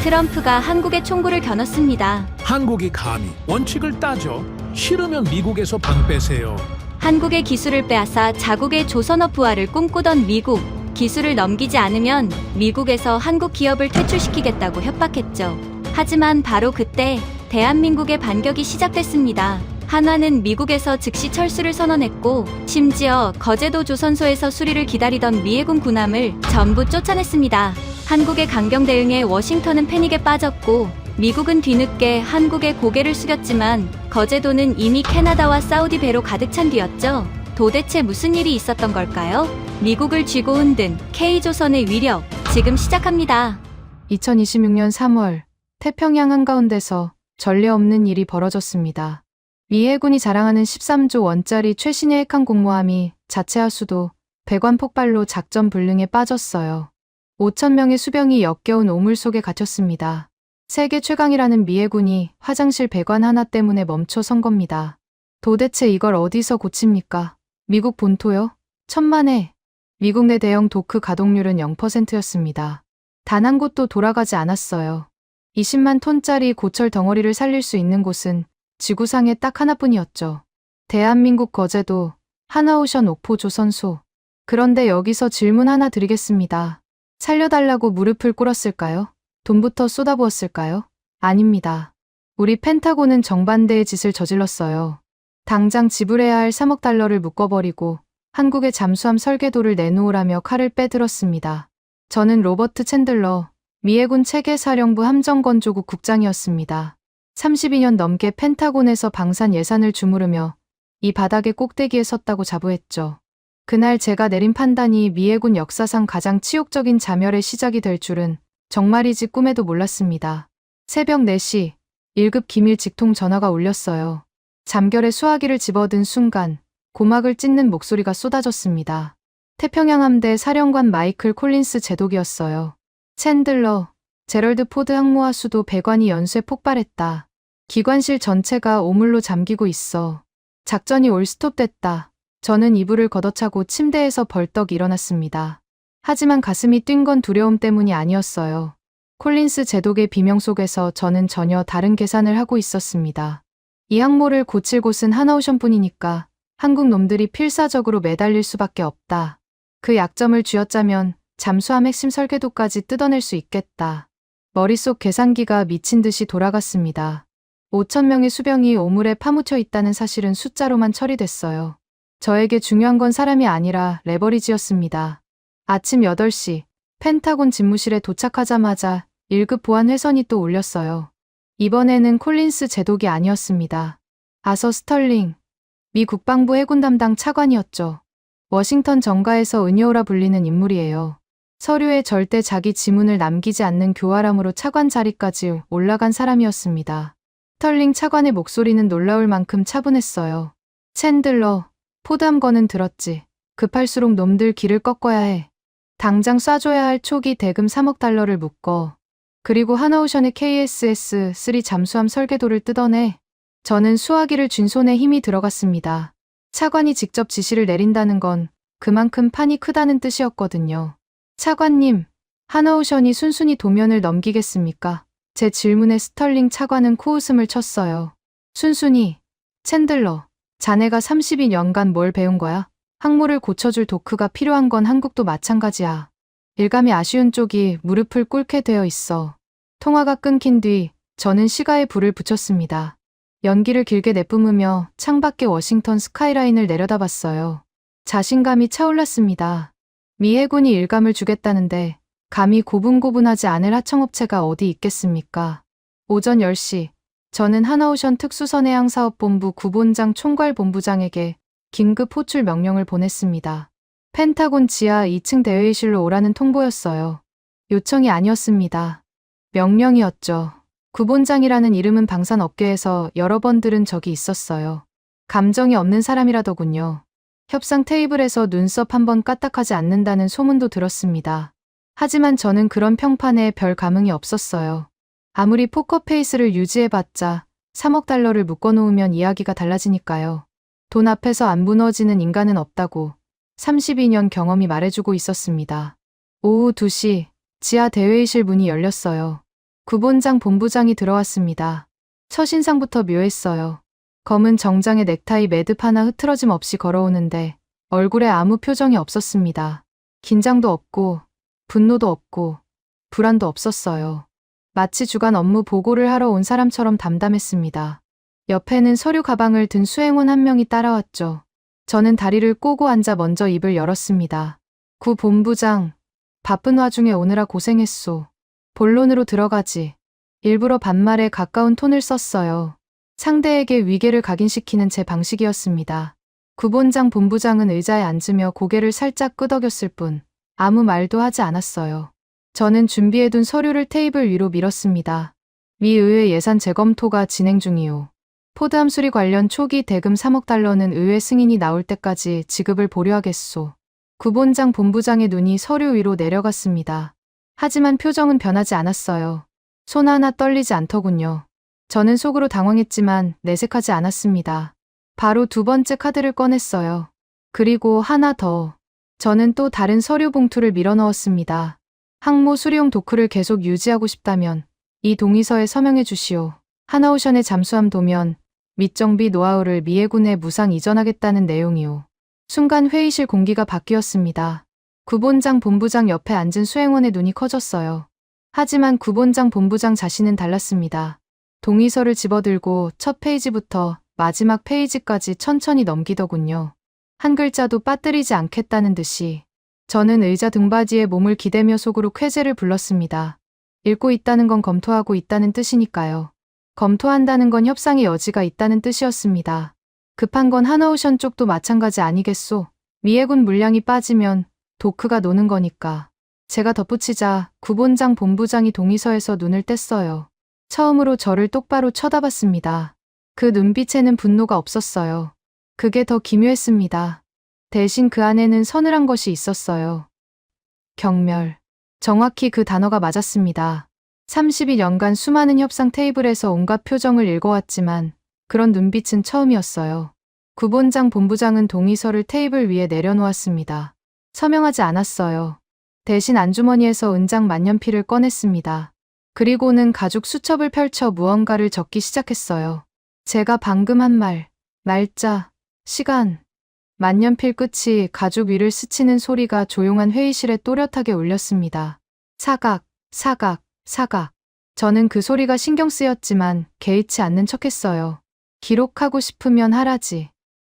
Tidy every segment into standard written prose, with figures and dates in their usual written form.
트럼프가 한국에 총구를 겨눴습니다. 한국이 감히 원칙을 따져? 싫으면 미국에서 방 빼세요. 한국의 기술을 빼앗아 자국의 조선업 부활을 꿈꾸던 미국. 기술을 넘기지 않으면 미국에서 한국 기업을 퇴출시키겠다고 협박했죠. 하지만 바로 그때 대한민국의 반격이 시작됐습니다. 한화는 미국에서 즉시 철수를 선언했고, 심지어 거제도 조선소에서 수리를 기다리던 미해군 군함을 전부 쫓아냈습니다. 한국의 강경 대응에 워싱턴은 패닉에 빠졌고, 미국은 뒤늦게 한국에 고개를 숙였지만 거제도는 이미 캐나다와 사우디 배로 가득 찬 뒤였죠. 도대체 무슨 일이 있었던 걸까요? 미국을 쥐고 흔든 K조선의 위력, 지금 시작합니다. 2026년 3월 태평양 한가운데서 전례 없는 일이 벌어졌습니다. 미 해군이 자랑하는 13조 원짜리 최신의 핵항공모함이 자체하 수도 배관 폭발로 작전 불능에 빠졌어요. 5,000명의 수병이 역겨운 오물 속에 갇혔습니다. 세계 최강이라는 미 해군이 화장실 배관 하나 때문에 멈춰 선 겁니다. 도대체 이걸 어디서 고칩니까? 미국 본토요? 천만에. 미국 내 대형 도크 가동률은 0%였습니다. 단 한 곳도 돌아가지 않았어요. 20만 톤짜리 고철 덩어리를 살릴 수 있는 곳은 지구상에 딱 하나뿐이었죠. 대한민국 거제도, 하나오션 옥포 조선소. 그런데 여기서 질문 하나 드리겠습니다. 살려달라고 무릎을 꿇었을까요? 돈부터 쏟아부었을까요? 아닙니다. 우리 펜타곤은 정반대의 짓을 저질렀어요. 당장 지불해야 할 3억 달러를 묶어버리고 한국의 잠수함 설계도를 내놓으라며 칼을 빼들었습니다. 저는 로버트 챈들러, 미 해군 체계사령부 함정건조국 국장이었습니다. 32년 넘게 펜타곤에서 방산 예산을 주무르며 이 바닥의 꼭대기에 섰다고 자부했죠. 그날 제가 내린 판단이 미 해군 역사상 가장 치욕적인 자멸의 시작이 될 줄은 정말이지 꿈에도 몰랐습니다. 새벽 4시 1급 기밀 직통 전화가 울렸어요. 잠결에 수화기를 집어든 순간 고막을 찢는 목소리가 쏟아졌습니다. 태평양 함대 사령관 마이클 콜린스 제독이었어요. 챈들러, 제럴드 포드 항모하 수도 배관이 연쇄 폭발했다. 기관실 전체가 오물로 잠기고 있어. 작전이 올스톱됐다. 저는 이불을 걷어차고 침대에서 벌떡 일어났습니다. 하지만 가슴이 뛴 건 두려움 때문이 아니었어요. 콜린스 제독의 비명 속에서 저는 전혀 다른 계산을 하고 있었습니다. 이 항모를 고칠 곳은 하나오션뿐이니까 한국 놈들이 필사적으로 매달릴 수밖에 없다. 그 약점을 쥐어짜면 잠수함 핵심 설계도까지 뜯어낼 수 있겠다. 머릿속 계산기가 미친 듯이 돌아갔습니다. 5,000명의 수병이 오물에 파묻혀 있다는 사실은 숫자로만 처리됐어요. 저에게 중요한 건 사람이 아니라 레버리지였습니다. 아침 8시 펜타곤 집무실에 도착하자마자 1급 보안 회선이 또 울렸어요. 이번에는 콜린스 제독이 아니었습니다. 아서 스털링, 미 국방부 해군 담당 차관이었죠. 워싱턴 정가에서 은여우라 불리는 인물이에요. 서류에 절대 자기 지문을 남기지 않는 교활함으로 차관 자리까지 올라간 사람이었습니다. 스털링 차관의 목소리는 놀라울 만큼 차분했어요. 챈들러, 포드함 거는 들었지. 급할수록 놈들 길을 꺾어야 해. 당장 쏴줘야 할 초기 대금 3억 달러를 묶어. 그리고 하나오션의 KSS-3 잠수함 설계도를 뜯어내. 저는 수화기를 쥔 손에 힘이 들어갔습니다. 차관이 직접 지시를 내린다는 건 그만큼 판이 크다는 뜻이었거든요. 차관님, 하나오션이 순순히 도면을 넘기겠습니까? 제 질문에 스털링 차관은 코웃음을 쳤어요. 순순히, 챈들러, 자네가 32년간 뭘 배운 거야? 항모를 고쳐줄 도크가 필요한 건 한국도 마찬가지야. 일감이 아쉬운 쪽이 무릎을 꿇게 되어 있어. 통화가 끊긴 뒤 저는 시가에 불을 붙였습니다. 연기를 길게 내뿜으며 창밖의 워싱턴 스카이라인을 내려다봤어요. 자신감이 차올랐습니다. 미 해군이 일감을 주겠다는데 감히 고분고분하지 않을 하청업체가 어디 있겠습니까? 오전 10시 저는 하나오션 특수선해양사업본부 구본장 총괄본부장에게 긴급 호출 명령을 보냈습니다. 펜타곤 지하 2층 대회의실로 오라는 통보였어요. 요청이 아니었습니다. 명령이었죠. 구본장이라는 이름은 방산업계에서 여러 번 들은 적이 있었어요. 감정이 없는 사람이라더군요. 협상 테이블에서 눈썹 한 번 까딱하지 않는다는 소문도 들었습니다. 하지만 저는 그런 평판에 별 감흥이 없었어요. 아무리 포커페이스를 유지해봤자 3억 달러를 묶어놓으면 이야기가 달라지니까요. 돈 앞에서 안 무너지는 인간은 없다고 32년 경험이 말해주고 있었습니다. 오후 2시 지하 대회의실 문이 열렸어요. 구본장 본부장이 들어왔습니다. 첫인상부터 묘했어요. 검은 정장에 넥타이 매듭 하나 흐트러짐 없이 걸어오는데 얼굴에 아무 표정이 없었습니다. 긴장도 없고 분노도 없고 불안도 없었어요. 마치 주간 업무 보고를 하러 온 사람처럼 담담했습니다. 옆에는 서류 가방을 든 수행원 한 명이 따라왔죠. 저는 다리를 꼬고 앉아 먼저 입을 열었습니다. 구 본부장, 바쁜 와중에 오느라 고생했소. 본론으로 들어가지. 일부러 반말에 가까운 톤을 썼어요. 상대에게 위계를 각인시키는 제 방식이었습니다. 구본장 본부장은 의자에 앉으며 고개를 살짝 끄덕였을 뿐 아무 말도 하지 않았어요. 저는 준비해둔 서류를 테이블 위로 밀었습니다. 미 의회 예산 재검토가 진행 중이오. 포드 함수리 관련 초기 대금 3억 달러는 의회 승인이 나올 때까지 지급을 보류하겠소. 구본장 본부장의 눈이 서류 위로 내려갔습니다. 하지만 표정은 변하지 않았어요. 손 하나 떨리지 않더군요. 저는 속으로 당황했지만 내색하지 않았습니다. 바로 두 번째 카드를 꺼냈어요. 그리고 하나 더. 저는 또 다른 서류 봉투를 밀어넣었습니다. 항모 수리용 도크를 계속 유지하고 싶다면 이 동의서에 서명해 주시오. 하나오션의 잠수함 도면 및 정비 노하우를 미해군에 무상 이전하겠다는 내용이오. 순간 회의실 공기가 바뀌었습니다. 구본장 본부장 옆에 앉은 수행원의 눈이 커졌어요. 하지만 구본장 본부장 자신은 달랐습니다. 동의서를 집어들고 첫 페이지부터 마지막 페이지까지 천천히 넘기더군요. 한 글자도 빠뜨리지 않겠다는 듯이. 저는 의자 등받이에 몸을 기대며 속으로 쾌재를 불렀습니다. 읽고 있다는 건 검토하고 있다는 뜻이니까요. 검토한다는 건 협상의 여지가 있다는 뜻이었습니다. 급한 건 하나오션 쪽도 마찬가지 아니겠소? 미해군 물량이 빠지면 도크가 노는 거니까. 제가 덧붙이자 구본장 본부장이 동의서에서 눈을 뗐어요. 처음으로 저를 똑바로 쳐다봤습니다. 그 눈빛에는 분노가 없었어요. 그게 더 기묘했습니다. 대신 그 안에는 서늘한 것이 있었어요. 경멸. 정확히 그 단어가 맞았습니다. 32년간 수많은 협상 테이블에서 온갖 표정을 읽어왔지만 그런 눈빛은 처음이었어요. 구본장 본부장은 동의서를 테이블 위에 내려놓았습니다. 서명하지 않았어요. 대신 안주머니에서 은장 만년필을 꺼냈습니다. 그리고는 가죽 수첩을 펼쳐 무언가를 적기 시작했어요. 제가 방금 한 말, 날짜, 시간. 만년필 끝이 가죽 위를 스치는 소리가 조용한 회의실에 또렷하게 울렸습니다. 사각, 사각, 사각. 저는 그 소리가 신경 쓰였지만 개의치 않는 척했어요. 기록하고 싶으면 하라지.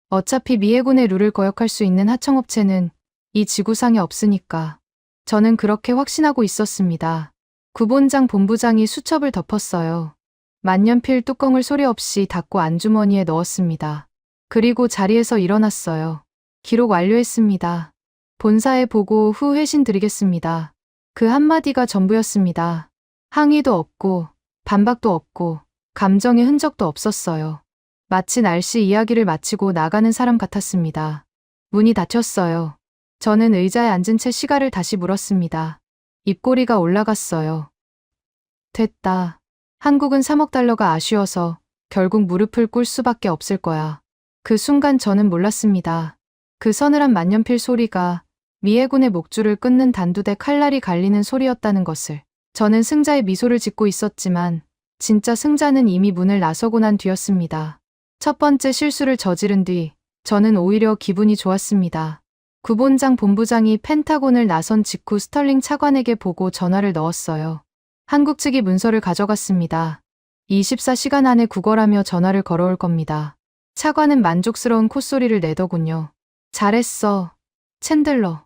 어차피 미해군의 룰을 거역할 수 있는 하청업체는 이 지구상에 없으니까. 저는 그렇게 확신하고 있었습니다. 구본장 본부장이 수첩을 덮었어요. 만년필 뚜껑을 소리 없이 닫고 안주머니에 넣었습니다. 그리고 자리에서 일어났어요. 기록 완료했습니다. 본사에 보고 후 회신 드리겠습니다. 그 한마디가 전부였습니다. 항의도 없고 반박도 없고 감정의 흔적도 없었어요. 마치 날씨 이야기를 마치고 나가는 사람 같았습니다. 문이 닫혔어요. 저는 의자에 앉은 채 시간을 다시 물었습니다. 입꼬리가 올라갔어요. 됐다. 한국은 3억 달러가 아쉬워서 결국 무릎을 꿇을 수밖에 없을 거야. 그 순간 저는 몰랐습니다. 그 서늘한 만년필 소리가 미해군의 목줄을 끊는 단두대 칼날이 갈리는 소리였다는 것을. 저는 승자의 미소를 짓고 있었지만 진짜 승자는 이미 문을 나서고 난 뒤였습니다. 첫 번째 실수를 저지른 뒤 저는 오히려 기분이 좋았습니다. 구본장 본부장이 펜타곤을 나선 직후 스털링 차관에게 보고 전화를 넣었어요. 한국 측이 문서를 가져갔습니다. 24시간 안에 구걸하며 전화를 걸어올 겁니다. 차관은 만족스러운 콧소리를 내더군요. 잘했어, 챈들러.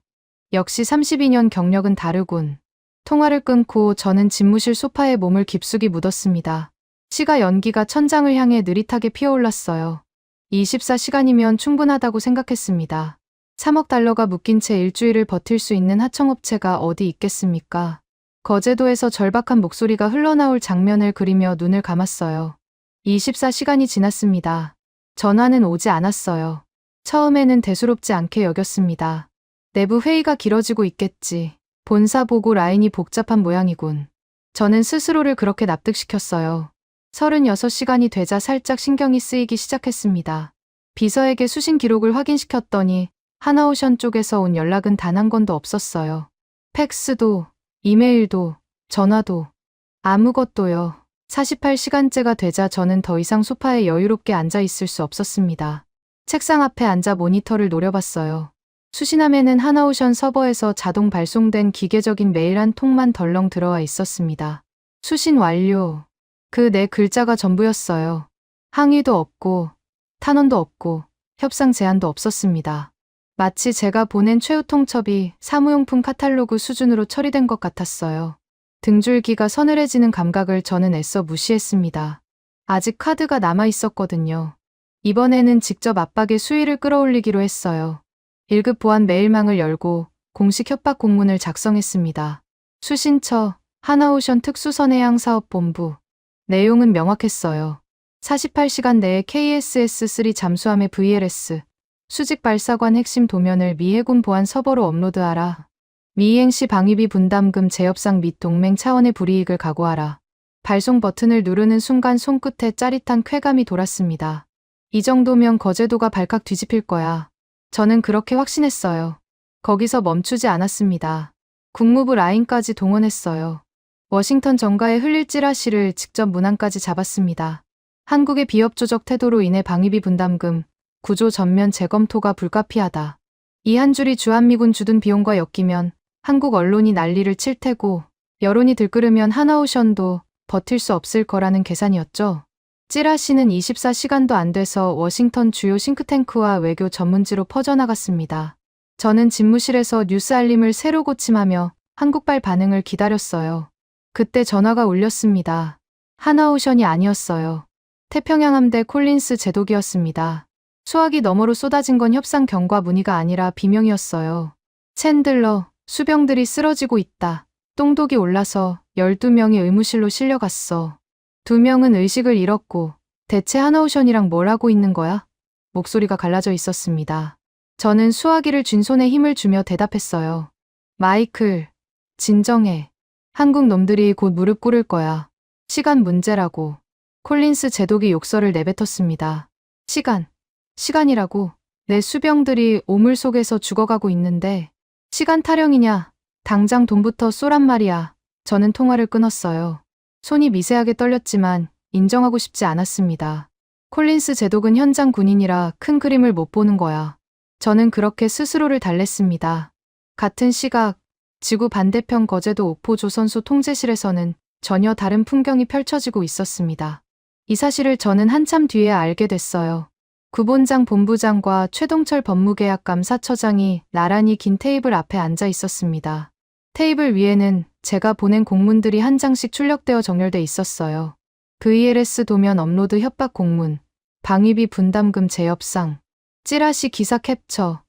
역시 32년 경력은 다르군. 통화를 끊고 저는 집무실 소파에 몸을 깊숙이 묻었습니다. 시가 연기가 천장을 향해 느릿하게 피어올랐어요. 24시간이면 충분하다고 생각했습니다. 3억 달러가 묶인 채 일주일을 버틸 수 있는 하청업체가 어디 있겠습니까? 거제도에서 절박한 목소리가 흘러나올 장면을 그리며 눈을 감았어요. 24시간이 지났습니다. 전화는 오지 않았어요. 처음에는 대수롭지 않게 여겼습니다. 내부 회의가 길어지고 있겠지. 본사 보고 라인이 복잡한 모양이군. 저는 스스로를 그렇게 납득시켰어요. 36시간이 되자 살짝 신경이 쓰이기 시작했습니다. 비서에게 수신 기록을 확인시켰더니 하나오션 쪽에서 온 연락은 단 한 건도 없었어요. 팩스도, 이메일도, 전화도. 아무것도요. 48시간째가 되자 저는 더 이상 소파에 여유롭게 앉아 있을 수 없었습니다. 책상 앞에 앉아 모니터를 노려봤어요. 수신함에는 하나오션 서버에서 자동 발송된 기계적인 메일 한 통만 덜렁 들어와 있었습니다. 수신 완료. 그 네 글자가 전부였어요. 항의도 없고, 탄원도 없고, 협상 제안도 없었습니다. 마치 제가 보낸 최후 통첩이 사무용품 카탈로그 수준으로 처리된 것 같았어요. 등줄기가 서늘해지는 감각을 저는 애써 무시했습니다. 아직 카드가 남아 있었거든요. 이번에는 직접 압박의 수위를 끌어올리기로 했어요. 1급 보안 메일망을 열고 공식 협박 공문을 작성했습니다. 수신처 하나오션 특수선해양사업본부. 내용은 명확했어요. 48시간 내에 KSS3 잠수함의 VLS 수직 발사관 핵심 도면을 미 해군 보안 서버로 업로드하라. 미이행 시 방위비 분담금 재협상 및 동맹 차원의 불이익을 각오하라. 발송 버튼을 누르는 순간 손끝에 짜릿한 쾌감이 돌았습니다. 이 정도면 거제도가 발칵 뒤집힐 거야. 저는 그렇게 확신했어요. 거기서 멈추지 않았습니다. 국무부 라인까지 동원했어요. 워싱턴 정가에 흘릴 찌라시를 직접 문안까지 잡았습니다. 한국의 비협 조적 태도로 인해 방위비 분담금, 구조 전면 재검토가 불가피하다. 이 한 줄이 주한미군 주둔 비용과 엮이면 한국 언론이 난리를 칠 테고 여론이 들끓으면 하나오션도 버틸 수 없을 거라는 계산이었죠. 찌라시는 24시간도 안 돼서 워싱턴 주요 싱크탱크와 외교 전문지로 퍼져나갔습니다. 저는 집무실에서 뉴스 알림을 새로 고침하며 한국발 반응을 기다렸어요. 그때 전화가 울렸습니다. 하나오션이 아니었어요. 태평양 함대 콜린스 제독이었습니다. 수화기 너머로 쏟아진 건 협상 경과 문의가 아니라 비명이었어요. 챈들러, 수병들이 쓰러지고 있다. 똥독이 올라서 12명이 의무실로 실려갔어. 2명은 의식을 잃었고 대체 하나오션이랑 뭘 하고 있는 거야? 목소리가 갈라져 있었습니다. 저는 수화기를 쥔 손에 힘을 주며 대답했어요. 마이클, 진정해. 한국 놈들이 곧 무릎 꿇을 거야. 시간 문제라고. 콜린스 제독이 욕설을 내뱉었습니다. 시간이라고. 내 수병들이 오물 속에서 죽어가고 있는데 시간 타령이냐. 당장 돈부터 쏘란 말이야. 저는 통화를 끊었어요. 손이 미세하게 떨렸지만 인정하고 싶지 않았습니다. 콜린스 제독은 현장 군인이라 큰 그림을 못 보는 거야. 저는 그렇게 스스로를 달랬습니다. 같은 시각 지구 반대편 거제도 오포 조선소 통제실에서는 전혀 다른 풍경이 펼쳐지고 있었습니다. 이 사실을 저는 한참 뒤에 알게 됐어요. 구본장 본부장과 최동철 법무계약 감사처장이 나란히 긴 테이블 앞에 앉아 있었습니다. 테이블 위에는 제가 보낸 공문들이 한 장씩 출력되어 정렬돼 있었어요. VLS 도면 업로드 협박 공문, 방위비 분담금 재협상, 찌라시 기사 캡처,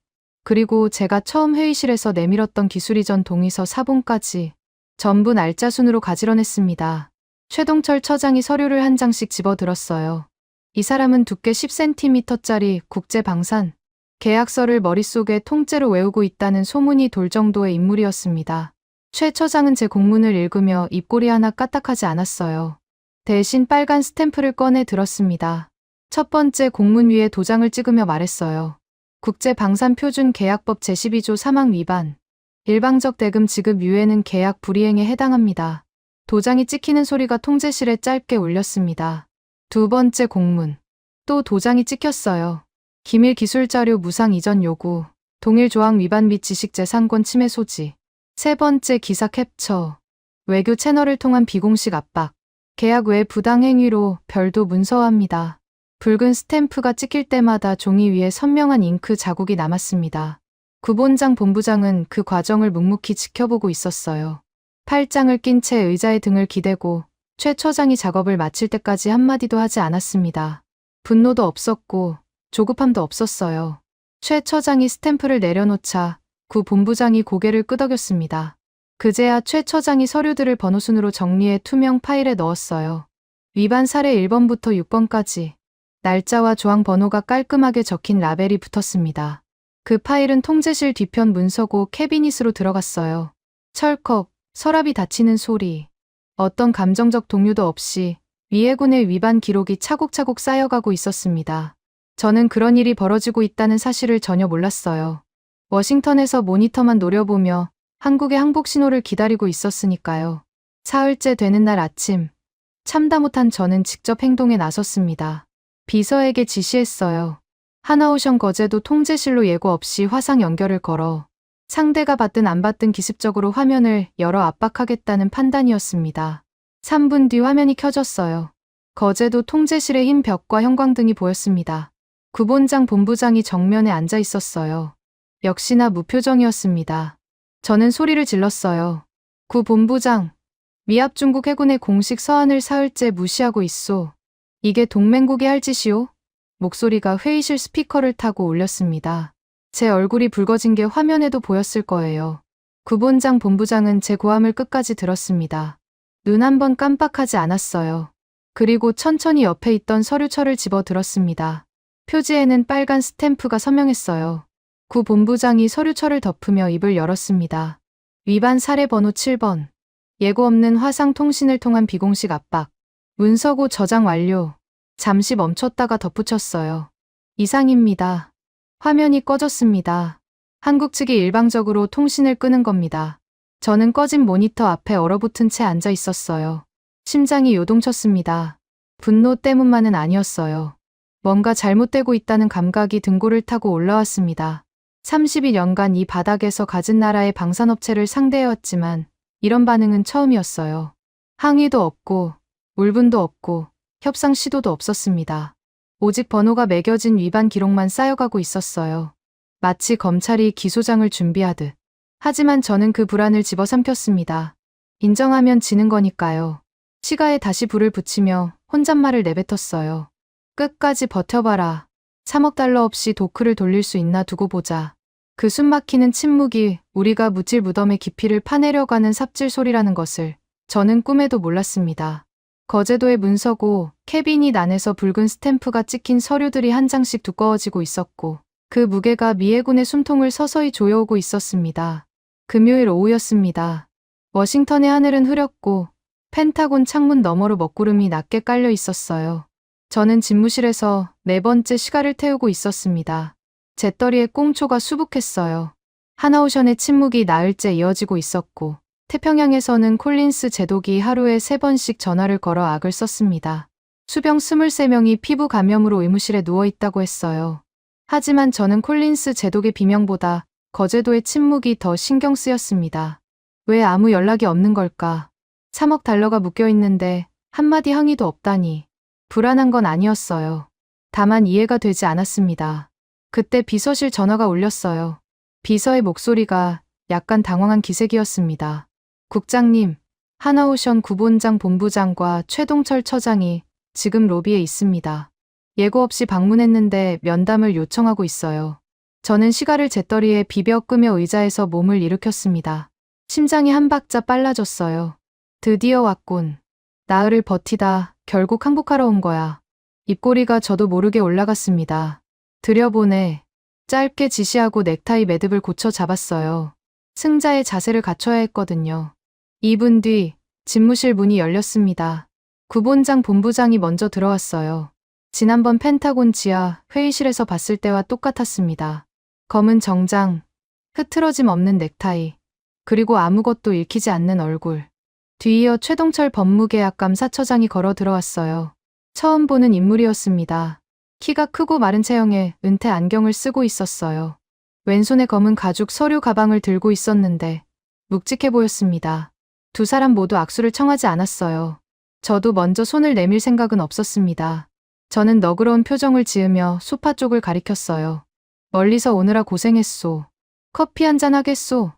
그리고 제가 처음 회의실에서 내밀었던 기술이전 동의서 사본까지 전부 날짜 순으로 가지런했습니다. 최동철 처장이 서류를 한 장씩 집어들었어요. 이 사람은 두께 10cm짜리 국제방산 계약서를 머릿속에 통째로 외우고 있다는 소문이 돌 정도의 인물이었습니다. 최 처장은 제 공문을 읽으며 입꼬리 하나 까딱하지 않았어요. 대신 빨간 스탬프를 꺼내 들었습니다. 첫 번째 공문 위에 도장을 찍으며 말했어요. 국제방산표준계약법 제12조 사망 위반. 일방적 대금 지급 유예는 계약 불이행에 해당합니다. 도장이 찍히는 소리가 통제실에 짧게 울렸습니다. 두 번째 공문. 또 도장이 찍혔어요. 기밀 기술자료 무상 이전 요구. 동일 조항 위반 및 지식재산권 침해 소지. 세 번째 기사 캡처. 외교 채널을 통한 비공식 압박. 계약 외 부당 행위로 별도 문서화합니다. 붉은 스탬프가 찍힐 때마다 종이 위에 선명한 잉크 자국이 남았습니다. 구본장 본부장은 그 과정을 묵묵히 지켜보고 있었어요. 팔짱을 낀 채 의자에 등을 기대고 최 처장이 작업을 마칠 때까지 한마디도 하지 않았습니다. 분노도 없었고 조급함도 없었어요. 최 처장이 스탬프를 내려놓자 구 본부장이 고개를 끄덕였습니다. 그제야 최 처장이 서류들을 번호순으로 정리해 투명 파일에 넣었어요. 위반 사례 1번부터 6번까지 날짜와 조항 번호가 깔끔하게 적힌 라벨이 붙었습니다. 그 파일은 통제실 뒤편 문서고 캐비닛으로 들어갔어요. 철컥, 서랍이 닫히는 소리. 어떤 감정적 동요도 없이 미해군의 위반 기록이 차곡차곡 쌓여가고 있었습니다. 저는 그런 일이 벌어지고 있다는 사실을 전혀 몰랐어요. 워싱턴에서 모니터만 노려보며 한국의 항복 신호를 기다리고 있었으니까요. 사흘째 되는 날 아침, 참다 못한 저는 직접 행동에 나섰습니다. 비서에게 지시했어요. 하나오션 거제도 통제실로 예고 없이 화상 연결을 걸어 상대가 받든 안 받든 기습적으로 화면을 열어 압박하겠다는 판단이었습니다. 3분 뒤 화면이 켜졌어요. 거제도 통제실의 흰 벽과 형광등이 보였습니다. 구본장 본부장이 정면에 앉아 있었어요. 역시나 무표정이었습니다. 저는 소리를 질렀어요. 구 본부장, 미합 중국 해군의 공식 서한을 사흘째 무시하고 있소. 이게 동맹국이 할 짓이오? 목소리가 회의실 스피커를 타고 울렸습니다. 제 얼굴이 붉어진 게 화면에도 보였을 거예요. 구본장 본부장은 제 고함을 끝까지 들었습니다. 눈 한 번 깜빡하지 않았어요. 그리고 천천히 옆에 있던 서류철을 집어 들었습니다. 표지에는 빨간 스탬프가 서명했어요. 구 본부장이 서류철을 덮으며 입을 열었습니다. 위반 사례 번호 7번. 예고 없는 화상 통신을 통한 비공식 압박. 문서고 저장 완료. 잠시 멈췄다가 덧붙였어요. 이상입니다. 화면이 꺼졌습니다. 한국 측이 일방적으로 통신을 끄는 겁니다. 저는 꺼진 모니터 앞에 얼어붙은 채 앉아 있었어요. 심장이 요동쳤습니다. 분노 때문만은 아니었어요. 뭔가 잘못되고 있다는 감각이 등골을 타고 올라왔습니다. 30년간 이 바닥에서 가진 나라의 방산업체를 상대해왔지만 이런 반응은 처음이었어요. 항의도 없고 울분도 없고 협상 시도도 없었습니다. 오직 번호가 매겨진 위반 기록만 쌓여가고 있었어요. 마치 검찰이 기소장을 준비하듯. 하지만 저는 그 불안을 집어삼켰습니다. 인정하면 지는 거니까요. 시가에 다시 불을 붙이며 혼잣말을 내뱉었어요. 끝까지 버텨봐라. 3억 달러 없이 도크를 돌릴 수 있나 두고 보자. 그 숨막히는 침묵이 우리가 묻힐 무덤의 깊이를 파내려가는 삽질 소리라는 것을 저는 꿈에도 몰랐습니다. 거제도의 문서고 캐비닛 안에서 붉은 스탬프가 찍힌 서류들이 한 장씩 두꺼워지고 있었고 그 무게가 미해군의 숨통을 서서히 조여오고 있었습니다. 금요일 오후였습니다. 워싱턴의 하늘은 흐렸고 펜타곤 창문 너머로 먹구름이 낮게 깔려 있었어요. 저는 집무실에서 네 번째 시간을 태우고 있었습니다. 재떨이에 꽁초가 수북했어요. 하나오션의 침묵이 나흘째 이어지고 있었고 태평양에서는 콜린스 제독이 하루에 3번씩 전화를 걸어 악을 썼습니다. 수병 23명이 피부 감염으로 의무실에 누워있다고 했어요. 하지만 저는 콜린스 제독의 비명보다 거제도의 침묵이 더 신경 쓰였습니다. 왜 아무 연락이 없는 걸까? 3억 달러가 묶여있는데 한마디 항의도 없다니. 불안한 건 아니었어요. 다만 이해가 되지 않았습니다. 그때 비서실 전화가 울렸어요. 비서의 목소리가 약간 당황한 기색이었습니다. 국장님, 하나오션 구본장 본부장과 최동철 처장이 지금 로비에 있습니다. 예고 없이 방문했는데 면담을 요청하고 있어요. 저는 시가를 재떨이에 비벼 끄며 의자에서 몸을 일으켰습니다. 심장이 한 박자 빨라졌어요. 드디어 왔군. 나흘을 버티다 결국 항복하러 온 거야. 입꼬리가 저도 모르게 올라갔습니다. 들여보내. 짧게 지시하고 넥타이 매듭을 고쳐 잡았어요. 승자의 자세를 갖춰야 했거든요. 2분 뒤 집무실 문이 열렸습니다. 구본장 본부장이 먼저 들어왔어요. 지난번 펜타곤 지하 회의실에서 봤을 때와 똑같았습니다. 검은 정장, 흐트러짐 없는 넥타이, 그리고 아무것도 읽히지 않는 얼굴. 뒤이어 최동철 법무계약 감사처장이 걸어 들어왔어요. 처음 보는 인물이었습니다. 키가 크고 마른 체형에 은퇴 안경을 쓰고 있었어요. 왼손에 검은 가죽 서류 가방을 들고 있었는데 묵직해 보였습니다. 두 사람 모두 악수를 청하지 않았어요. 저도 먼저 손을 내밀 생각은 없었습니다. 저는 너그러운 표정을 지으며 소파 쪽을 가리켰어요. 멀리서 오느라 고생했소. 커피 한잔 하겠소.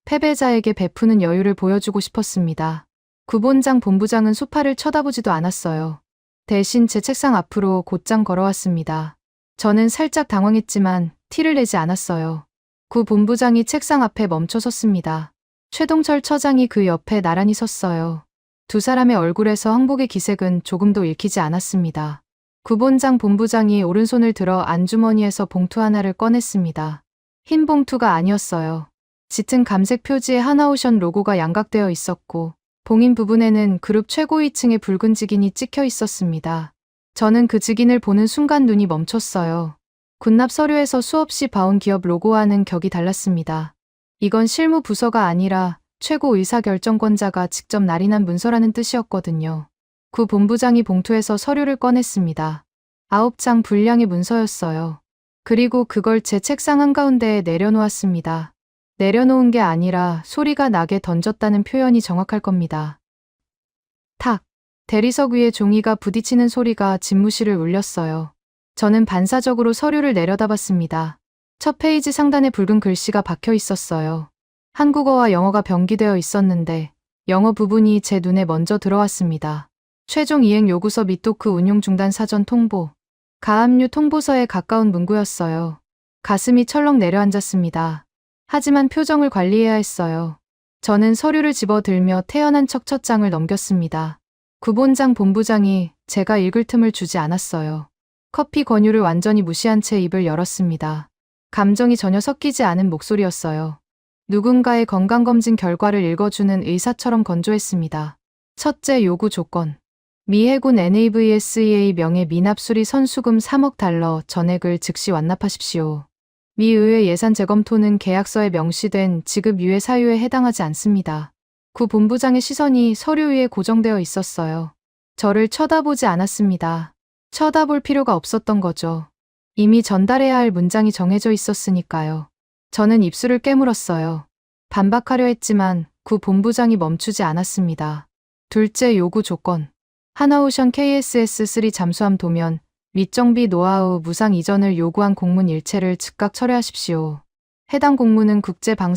패배자에게 베푸는 여유를 보여주고 싶었습니다. 구본장 본부장은 소파를 쳐다보지도 않았어요. 대신 제 책상 앞으로 곧장 걸어왔습니다. 저는 살짝 당황했지만 티를 내지 않았어요. 구 본부장이 책상 앞에 멈춰 섰습니다. 최동철 처장이 그 옆에 나란히 섰어요. 두 사람의 얼굴에서 항복의 기색은 조금도 읽히지 않았습니다. 구본장 본부장이 오른손을 들어 안주머니에서 봉투 하나를 꺼냈습니다. 흰 봉투가 아니었어요. 짙은 감색 표지에 하나오션 로고가 양각되어 있었고 봉인 부분에는 그룹 최고위층의 붉은 직인이 찍혀 있었습니다. 저는 그 직인을 보는 순간 눈이 멈췄어요. 군납 서류에서 수없이 봐온 기업 로고와는 격이 달랐습니다. 이건 실무 부서가 아니라 최고 의사결정권자가 직접 날인한 문서라는 뜻이었거든요. 구 본부장이 봉투에서 서류를 꺼냈습니다. 9장 분량의 문서였어요. 그리고 그걸 제 책상 한가운데에 내려놓았습니다. 내려놓은 게 아니라 소리가 나게 던졌다는 표현이 정확할 겁니다. 탁! 대리석 위에 종이가 부딪히는 소리가 집무실을 울렸어요. 저는 반사적으로 서류를 내려다봤습니다. 첫 페이지 상단에 붉은 글씨가 박혀 있었어요. 한국어와 영어가 병기되어 있었는데 영어 부분이 제 눈에 먼저 들어왔습니다. 최종 이행 요구서 및 토크 운용 중단 사전 통보. 가압류 통보서에 가까운 문구였어요. 가슴이 철렁 내려앉았습니다. 하지만 표정을 관리해야 했어요. 저는 서류를 집어들며 태연한 척 첫 장을 넘겼습니다. 구본장 본부장이 제가 읽을 틈을 주지 않았어요. 커피 권유를 완전히 무시한 채 입을 열었습니다. 감정이 전혀 섞이지 않은 목소리였어요. 누군가의 건강검진 결과를 읽어주는 의사처럼 건조했습니다. 첫째 요구 조건. 미 해군 NAVSEA 명예 미납 수리 선수금 3억 달러 전액을 즉시 완납하십시오. 미 의회 예산 재검토는 계약서에 명시된 지급 유예 사유에 해당하지 않습니다. 구 본부장의 시선이 서류 위에 고정되어 있었어요. 저를 쳐다보지 않았습니다. 쳐다볼 필요가 없었던 거죠. 이미 전달해야 할 문장이 정해져 있었으니까요. 저는 입술을 깨물었어요. 반박하려 했지만 구 본부장이 멈추지 않았습니다. 둘째 요구 조건. 하나오션 KSS-3 잠수함 도면 및 정비 노하우 무상 이전을 요구한 공문 일체를 즉각 철회하십시오. 해당 공문은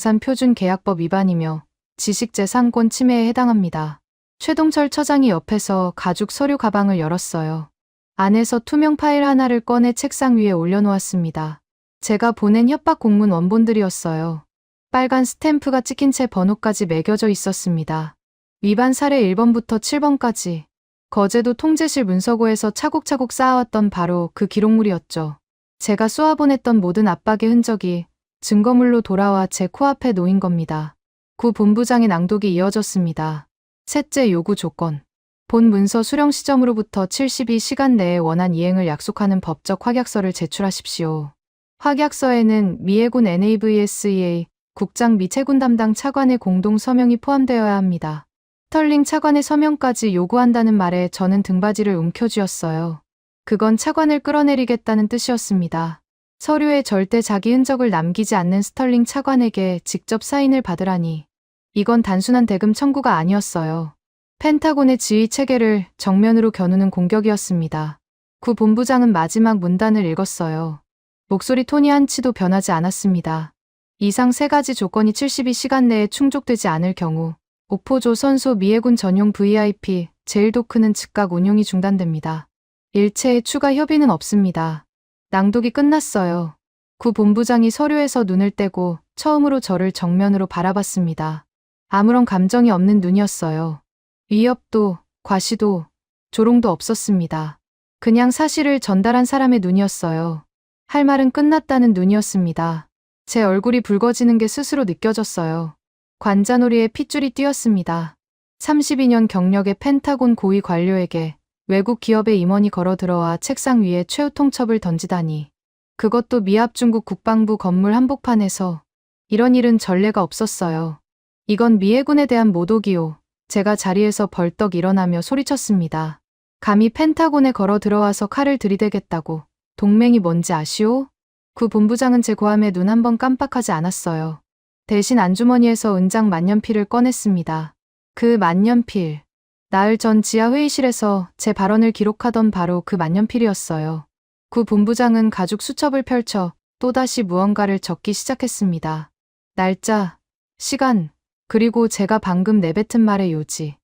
국제방산표준계약법 위반이며 지식재산권 침해에 해당합니다. 최동철 처장이 옆에서 가죽 서류 가방을 열었어요. 안에서 투명 파일 하나를 꺼내 책상 위에 올려놓았습니다. 제가 보낸 협박 공문 원본들이었어요. 빨간 스탬프가 찍힌 채 번호까지 매겨져 있었습니다. 위반 사례 1번부터 7번까지. 거제도 통제실 문서고에서 차곡차곡 쌓아왔던 바로 그 기록물이었죠. 제가 쏘아보냈던 모든 압박의 흔적이 증거물로 돌아와 제 코앞에 놓인 겁니다. 구 본부장의 낭독이 이어졌습니다. 셋째 요구 조건. 본 문서 수령 시점으로부터 72시간 내에 원안 이행을 약속하는 법적 확약서를 제출하십시오. 확약서에는 미 해군 NAVSEA 국장 및 해군 담당 차관의 공동 서명이 포함되어야 합니다. 스털링 차관의 서명까지 요구한다는 말에 저는 등받이를 움켜쥐었어요. 그건 차관을 끌어내리겠다는 뜻이었습니다. 서류에 절대 자기 흔적을 남기지 않는 스털링 차관에게 직접 사인을 받으라니. 이건 단순한 대금 청구가 아니었어요. 펜타곤의 지휘 체계를 정면으로 겨누는 공격이었습니다. 구 본부장은 마지막 문단을 읽었어요. 목소리 톤이 한치도 변하지 않았습니다. 이상 세 가지 조건이 72시간 내에 충족되지 않을 경우 오포조 선소 미해군 전용 VIP 제일도크는 즉각 운용이 중단됩니다. 일체의 추가 협의는 없습니다. 낭독이 끝났어요. 구 본부장이 서류에서 눈을 떼고 처음으로 저를 정면으로 바라봤습니다. 아무런 감정이 없는 눈이었어요. 위협도, 과시도, 조롱도 없었습니다. 그냥 사실을 전달한 사람의 눈이었어요. 할 말은 끝났다는 눈이었습니다. 제 얼굴이 붉어지는 게 스스로 느껴졌어요. 관자놀이에 핏줄이 뛰었습니다. 32년 경력의 펜타곤 고위 관료에게 외국 기업의 임원이 걸어 들어와 책상 위에 최후 통첩을 던지다니. 그것도 미합 중국 국방부 건물 한복판에서. 이런 일은 전례가 없었어요. 이건 미 해군에 대한 모독이요. 제가 자리에서 벌떡 일어나며 소리쳤습니다. 감히 펜타곤에 걸어 들어와서 칼을 들이대겠다고. 동맹이 뭔지 아시오? 구 본부장은 제 고함에 눈 한 번 깜빡하지 않았어요. 대신 안주머니에서 은장 만년필을 꺼냈습니다. 그 만년필. 나흘 전 지하 회의실에서 제 발언을 기록하던 바로 그 만년필이었어요. 구 본부장은 가죽 수첩을 펼쳐 또다시 무언가를 적기 시작했습니다. 날짜, 시간, 그리고 제가 방금 내뱉은 말의 요지.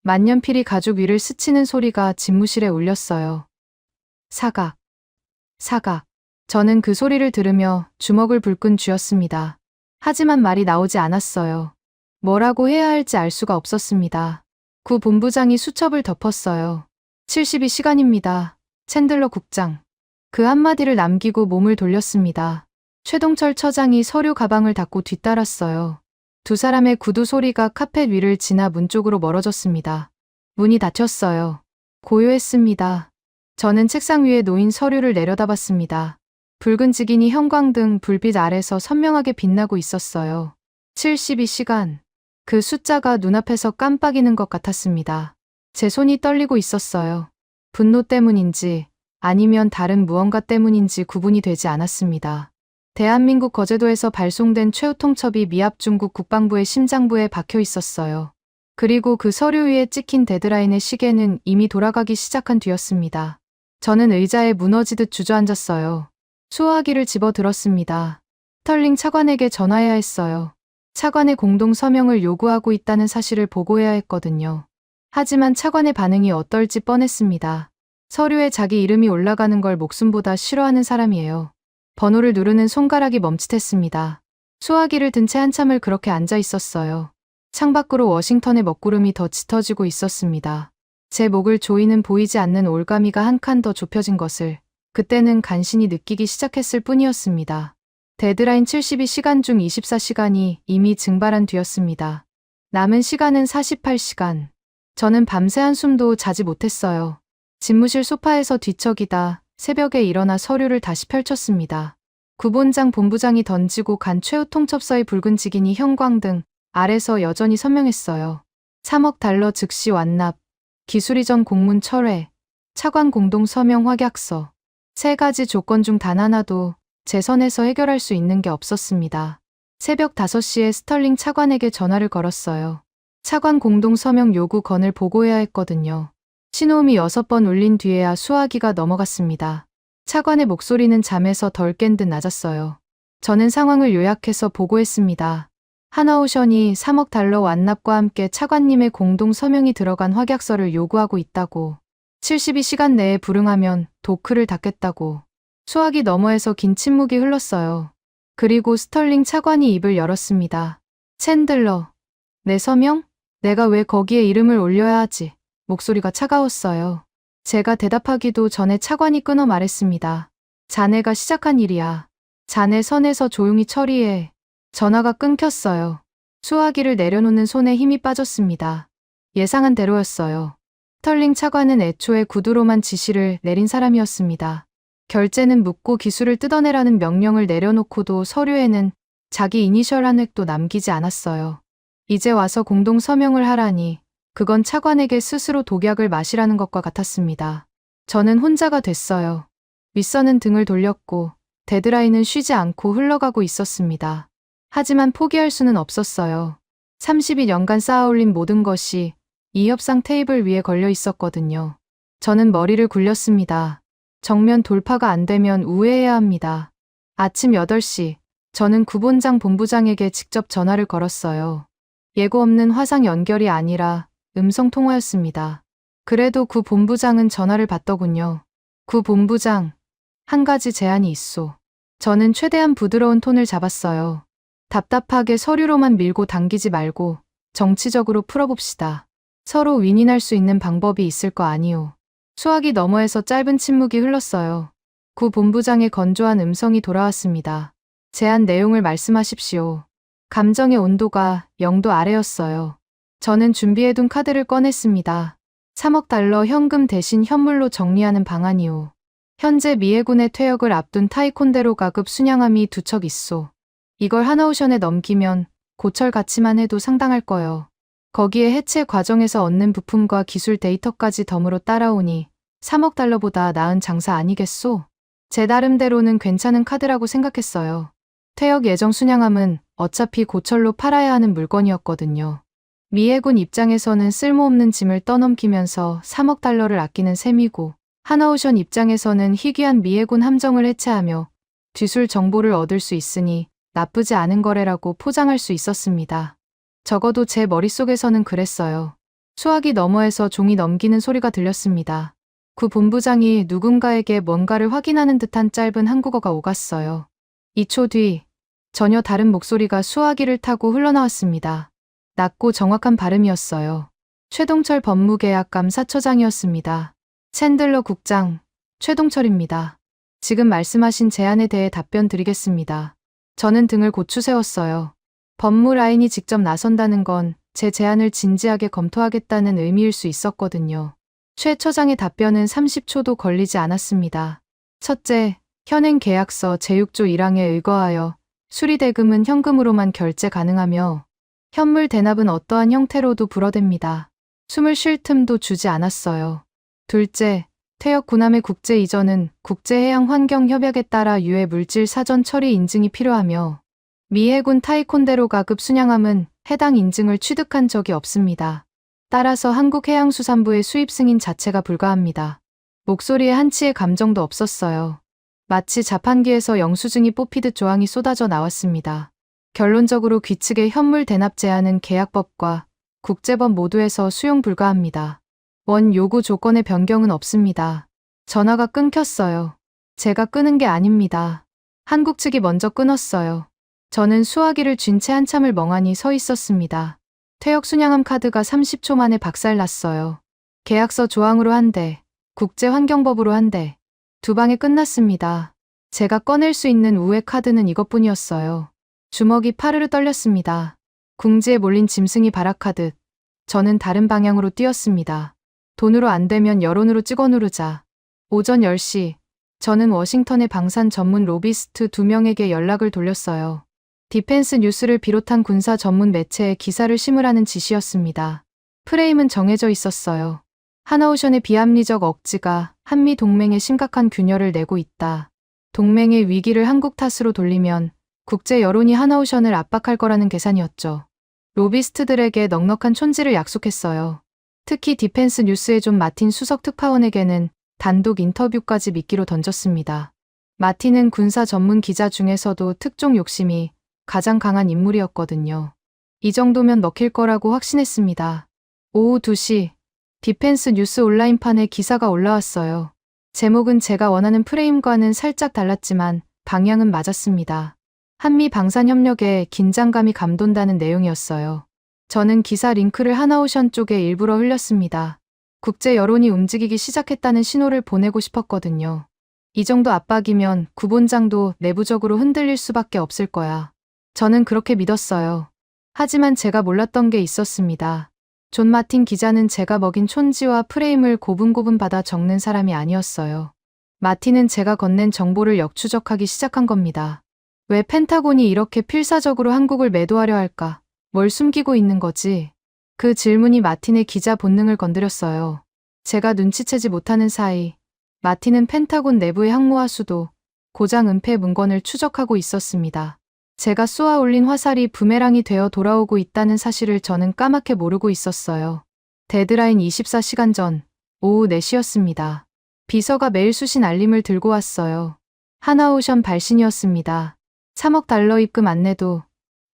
만년필이 가죽 위를 스치는 소리가 집무실에 울렸어요. 사각, 사각. 저는 그 소리를 들으며 주먹을 불끈 쥐었습니다. 하지만 말이 나오지 않았어요. 뭐라고 해야 할지 알 수가 없었습니다. 구 본부장이 수첩을 덮었어요. 72시간입니다. 챈들러 국장. 그 한마디를 남기고 몸을 돌렸습니다. 최동철 처장이 서류 가방을 닫고 뒤따랐어요. 두 사람의 구두 소리가 카펫 위를 지나 문 쪽으로 멀어졌습니다. 문이 닫혔어요. 고요했습니다. 저는 책상 위에 놓인 서류를 내려다봤습니다. 붉은 직인이 형광등 불빛 아래서 선명하게 빛나고 있었어요. 72시간. 그 숫자가 눈앞에서 깜빡이는 것 같았습니다. 제 손이 떨리고 있었어요. 분노 때문인지 아니면 다른 무언가 때문인지 구분이 되지 않았습니다. 대한민국 거제도에서 발송된 최후 통첩이 미합 중국 국방부의 심장부에 박혀 있었어요. 그리고 그 서류 위에 찍힌 데드라인의 시계는 이미 돌아가기 시작한 뒤였습니다. 저는 의자에 무너지듯 주저앉았어요. 수화기를 집어들었습니다. 스털링 차관에게 전화해야 했어요. 차관의 공동 서명을 요구하고 있다는 사실을 보고해야 했거든요. 하지만 차관의 반응이 어떨지 뻔했습니다. 서류에 자기 이름이 올라가는 걸 목숨보다 싫어하는 사람이에요. 번호를 누르는 손가락이 멈칫했습니다. 수화기를 든 채 한참을 그렇게 앉아 있었어요. 창밖으로 워싱턴의 먹구름이 더 짙어지고 있었습니다. 제 목을 조이는 보이지 않는 올가미가 한 칸 더 좁혀진 것을 그때는 간신히 느끼기 시작했을 뿐이었습니다. 데드라인 72시간 중 24시간이 이미 증발한 뒤였습니다. 남은 시간은 48시간. 저는 밤새 한숨도 자지 못했어요. 집무실 소파에서 뒤척이다 새벽에 일어나 서류를 다시 펼쳤습니다. 구본장 본부장이 던지고 간 최후 통첩서의 붉은 직인이 형광등 아래서 여전히 선명했어요. 3억 달러 즉시 완납, 기술이전 공문 철회, 차관 공동 서명 확약서. 3가지 조건 중 단 하나도 제 선에서 해결할 수 있는 게 없었습니다. 새벽 5시에 스털링 차관에게 전화를 걸었어요. 차관 공동 서명 요구 건을 보고해야 했거든요. 신호음이 6번 울린 뒤에야 수화기가 넘어갔습니다. 차관의 목소리는 잠에서 덜 깬 듯 낮았어요. 저는 상황을 요약해서 보고했습니다. 하나오션이 3억 달러 완납과 함께 차관님의 공동 서명이 들어간 확약서를 요구하고 있다고. 72시간 내에 불응하면 도크를 닫겠다고. 수화기 너머에서 긴 침묵이 흘렀어요. 그리고 스털링 차관이 입을 열었습니다. 챈들러. 내 서명? 내가 왜 거기에 이름을 올려야 하지? 목소리가 차가웠어요. 제가 대답하기도 전에 차관이 끊어 말했습니다. 자네가 시작한 일이야. 자네 선에서 조용히 처리해. 전화가 끊겼어요. 수화기를 내려놓는 손에 힘이 빠졌습니다. 예상한 대로였어요. 스털링 차관은 애초에 구두로만 지시를 내린 사람이었습니다. 결제는 묻고 기술을 뜯어내라는 명령을 내려놓고도 서류에는 자기 이니셜 한 획도 남기지 않았어요. 이제 와서 공동 서명을 하라니 그건 차관에게 스스로 독약을 마시라는 것과 같았습니다. 저는 혼자가 됐어요. 윗선은 등을 돌렸고 데드라인은 쉬지 않고 흘러가고 있었습니다. 하지만 포기할 수는 없었어요. 30여년간 쌓아올린 모든 것이 이 협상 테이블 위에 걸려 있었거든요. 저는 머리를 굴렸습니다. 정면 돌파가 안 되면 우회해야 합니다. 아침 8시, 저는 구본장 본부장에게 직접 전화를 걸었어요. 예고 없는 화상 연결이 아니라 음성 통화였습니다. 그래도 구 본부장은 전화를 받더군요. 구 본부장, 한 가지 제안이 있소. 저는 최대한 부드러운 톤을 잡았어요. 답답하게 서류로만 밀고 당기지 말고 정치적으로 풀어봅시다. 서로 윈윈할 수 있는 방법이 있을 거 아니오. 수화기 너머에서 짧은 침묵이 흘렀어요. 구 본부장의 건조한 음성이 돌아왔습니다. 제안 내용을 말씀하십시오. 감정의 온도가 0도 아래였어요. 저는 준비해둔 카드를 꺼냈습니다. 3억 달러 현금 대신 현물로 정리하는 방안이오. 현재 미해군의 퇴역을 앞둔 타이콘대로 가급 순양함이 2척 있소. 이걸 하나오션에 넘기면 고철 가치만 해도 상당할 거요. 거기에 해체 과정에서 얻는 부품과 기술 데이터까지 덤으로 따라오니 3억 달러보다 나은 장사 아니겠소? 제 나름대로는 괜찮은 카드라고 생각했어요. 퇴역 예정 순양함은 어차피 고철로 팔아야 하는 물건이었거든요. 미해군 입장에서는 쓸모없는 짐을 떠넘기면서 3억 달러를 아끼는 셈이고 하나오션 입장에서는 희귀한 미해군 함정을 해체하며 뒤술 정보를 얻을 수 있으니 나쁘지 않은 거래라고 포장할 수 있었습니다. 적어도 제 머릿속에서는 그랬어요. 수화기 너머에서 종이 넘기는 소리가 들렸습니다. 구 본부장이 누군가에게 뭔가를 확인하는 듯한 짧은 한국어가 오갔어요. 2초 뒤 전혀 다른 목소리가 수화기를 타고 흘러나왔습니다. 낮고 정확한 발음이었어요. 최동철 법무계약 감사처장이었습니다. 챈들러 국장, 최동철입니다. 지금 말씀하신 제안에 대해 답변 드리겠습니다. 저는 등을 고추 세웠어요. 법무라인이 직접 나선다는 건 제 제안을 진지하게 검토하겠다는 의미일 수 있었거든요. 최 처장의 답변은 30초도 걸리지 않았습니다. 첫째, 현행 계약서 제6조 1항에 의거하여 수리대금은 현금으로만 결제 가능하며 현물 대납은 어떠한 형태로도 불어댑니다. 숨을 쉴 틈도 주지 않았어요. 둘째, 퇴역 군함의 국제 이전은 국제해양환경협약에 따라 유해 물질 사전 처리 인증이 필요하며 미 해군 타이콘데로 가급 순양함은 해당 인증을 취득한 적이 없습니다. 따라서 한국해양수산부의 수입 승인 자체가 불가합니다. 목소리에 한치의 감정도 없었어요. 마치 자판기에서 영수증이 뽑히듯 조항이 쏟아져 나왔습니다. 결론적으로 귀측의 현물 대납 제한은 계약법과 국제법 모두에서 수용 불가합니다. 원 요구 조건의 변경은 없습니다. 전화가 끊겼어요. 제가 끊은 게 아닙니다. 한국 측이 먼저 끊었어요. 저는 수화기를 쥔 채 한참을 멍하니 서 있었습니다. 퇴역 순양함 카드가 30초 만에 박살났어요. 계약서 조항으로 한 대, 국제환경법으로 한 대, 두 방에 끝났습니다. 제가 꺼낼 수 있는 우회 카드는 이것뿐이었어요. 주먹이 파르르 떨렸습니다. 궁지에 몰린 짐승이 발악하듯 저는 다른 방향으로 뛰었습니다. 돈으로 안 되면 여론으로 찍어 누르자. 오전 10시, 저는 워싱턴의 방산 전문 로비스트 2명에게 연락을 돌렸어요. 디펜스 뉴스를 비롯한 군사 전문 매체에 기사를 심으라는 지시였습니다. 프레임은 정해져 있었어요. 하나오션의 비합리적 억지가 한미 동맹에 심각한 균열을 내고 있다. 동맹의 위기를 한국 탓으로 돌리면 국제 여론이 하나오션을 압박할 거라는 계산이었죠. 로비스트들에게 넉넉한 촌지를 약속했어요. 특히 디펜스 뉴스의 존 마틴 수석 특파원에게는 단독 인터뷰까지 미끼로 던졌습니다. 마틴은 군사 전문 기자 중에서도 특종 욕심이 가장 강한 인물이었거든요. 이 정도면 먹힐 거라고 확신했습니다. 오후 2시, 디펜스 뉴스 온라인판에 기사가 올라왔어요. 제목은 제가 원하는 프레임과는 살짝 달랐지만 방향은 맞았습니다. 한미 방산협력에 긴장감이 감돈다는 내용이었어요. 저는 기사 링크를 하나오션 쪽에 일부러 흘렸습니다. 국제 여론이 움직이기 시작했다는 신호를 보내고 싶었거든요. 이 정도 압박이면 구본장도 내부적으로 흔들릴 수밖에 없을 거야. 저는 그렇게 믿었어요. 하지만 제가 몰랐던 게 있었습니다. 존 마틴 기자는 제가 먹인 촌지와 프레임을 고분고분 받아 적는 사람이 아니었어요. 마틴은 제가 건넨 정보를 역추적하기 시작한 겁니다. 왜 펜타곤이 이렇게 필사적으로 한국을 매도하려 할까? 뭘 숨기고 있는 거지? 그 질문이 마틴의 기자 본능을 건드렸어요. 제가 눈치채지 못하는 사이 마틴은 펜타곤 내부의 항모화 수도, 고장 은폐 문건을 추적하고 있었습니다. 제가 쏘아 올린 화살이 부메랑이 되어 돌아오고 있다는 사실을 저는 까맣게 모르고 있었어요. 데드라인 24시간 전, 오후 4시였습니다. 비서가 메일 수신 알림을 들고 왔어요. 하나오션 발신이었습니다. 3억 달러 입금 안내도,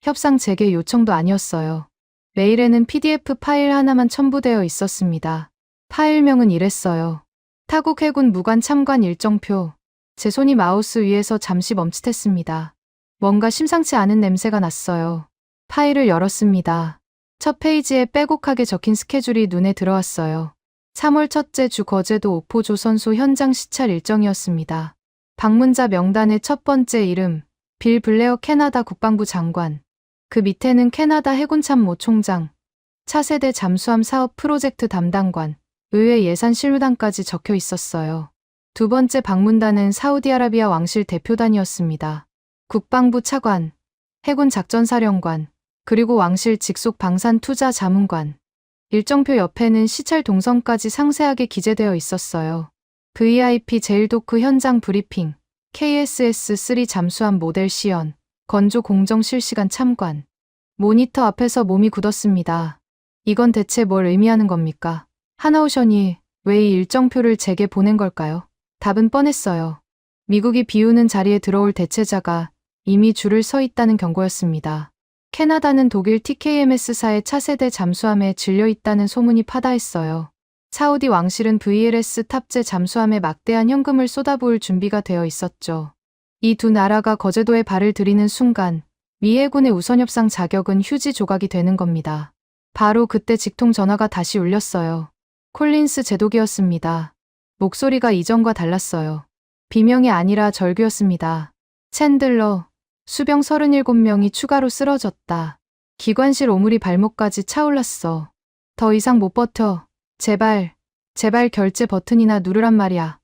협상 재개 요청도 아니었어요. 메일에는 PDF 파일 하나만 첨부되어 있었습니다. 파일명은 이랬어요. 타국 해군 무관 참관 일정표. 제 손이 마우스 위에서 잠시 멈칫했습니다. 뭔가 심상치 않은 냄새가 났어요. 파일을 열었습니다. 첫 페이지에 빼곡하게 적힌 스케줄이 눈에 들어왔어요. 3월 첫째 주 거제도 오포조선소 현장 시찰 일정이었습니다. 방문자 명단의 첫 번째 이름, 빌 블레어 캐나다 국방부 장관. 그 밑에는 캐나다 해군 참모 총장, 차세대 잠수함 사업 프로젝트 담당관, 의회 예산 실무단까지 적혀 있었어요. 두 번째 방문단은 사우디아라비아 왕실 대표단이었습니다. 국방부 차관, 해군 작전사령관, 그리고 왕실 직속 방산투자자문관. 일정표 옆에는 시찰 동선까지 상세하게 기재되어 있었어요. VIP 제일도크 현장 브리핑, KSS-3 잠수함 모델 시연, 건조 공정 실시간 참관. 모니터 앞에서 몸이 굳었습니다. 이건 대체 뭘 의미하는 겁니까? 하나오션이 왜 이 일정표를 제게 보낸 걸까요? 답은 뻔했어요. 미국이 비우는 자리에 들어올 대체자가 이미 줄을 서 있다는 경고였습니다. 캐나다는 독일 TKMS사의 차세대 잠수함에 질려 있다는 소문이 파다했어요. 사우디 왕실은 VLS 탑재 잠수함에 막대한 현금을 쏟아부을 준비가 되어 있었죠. 이 두 나라가 거제도에 발을 들이는 순간 미 해군의 우선협상 자격은 휴지 조각이 되는 겁니다. 바로 그때 직통 전화가 다시 울렸어요. 콜린스 제독이었습니다. 목소리가 이전과 달랐어요. 비명이 아니라 절규였습니다. 챈들러, 수병 37명이 추가로 쓰러졌다. 기관실 오물이 발목까지 차올랐어. 더 이상 못 버텨. 제발 결제 버튼이나 누르란 말이야.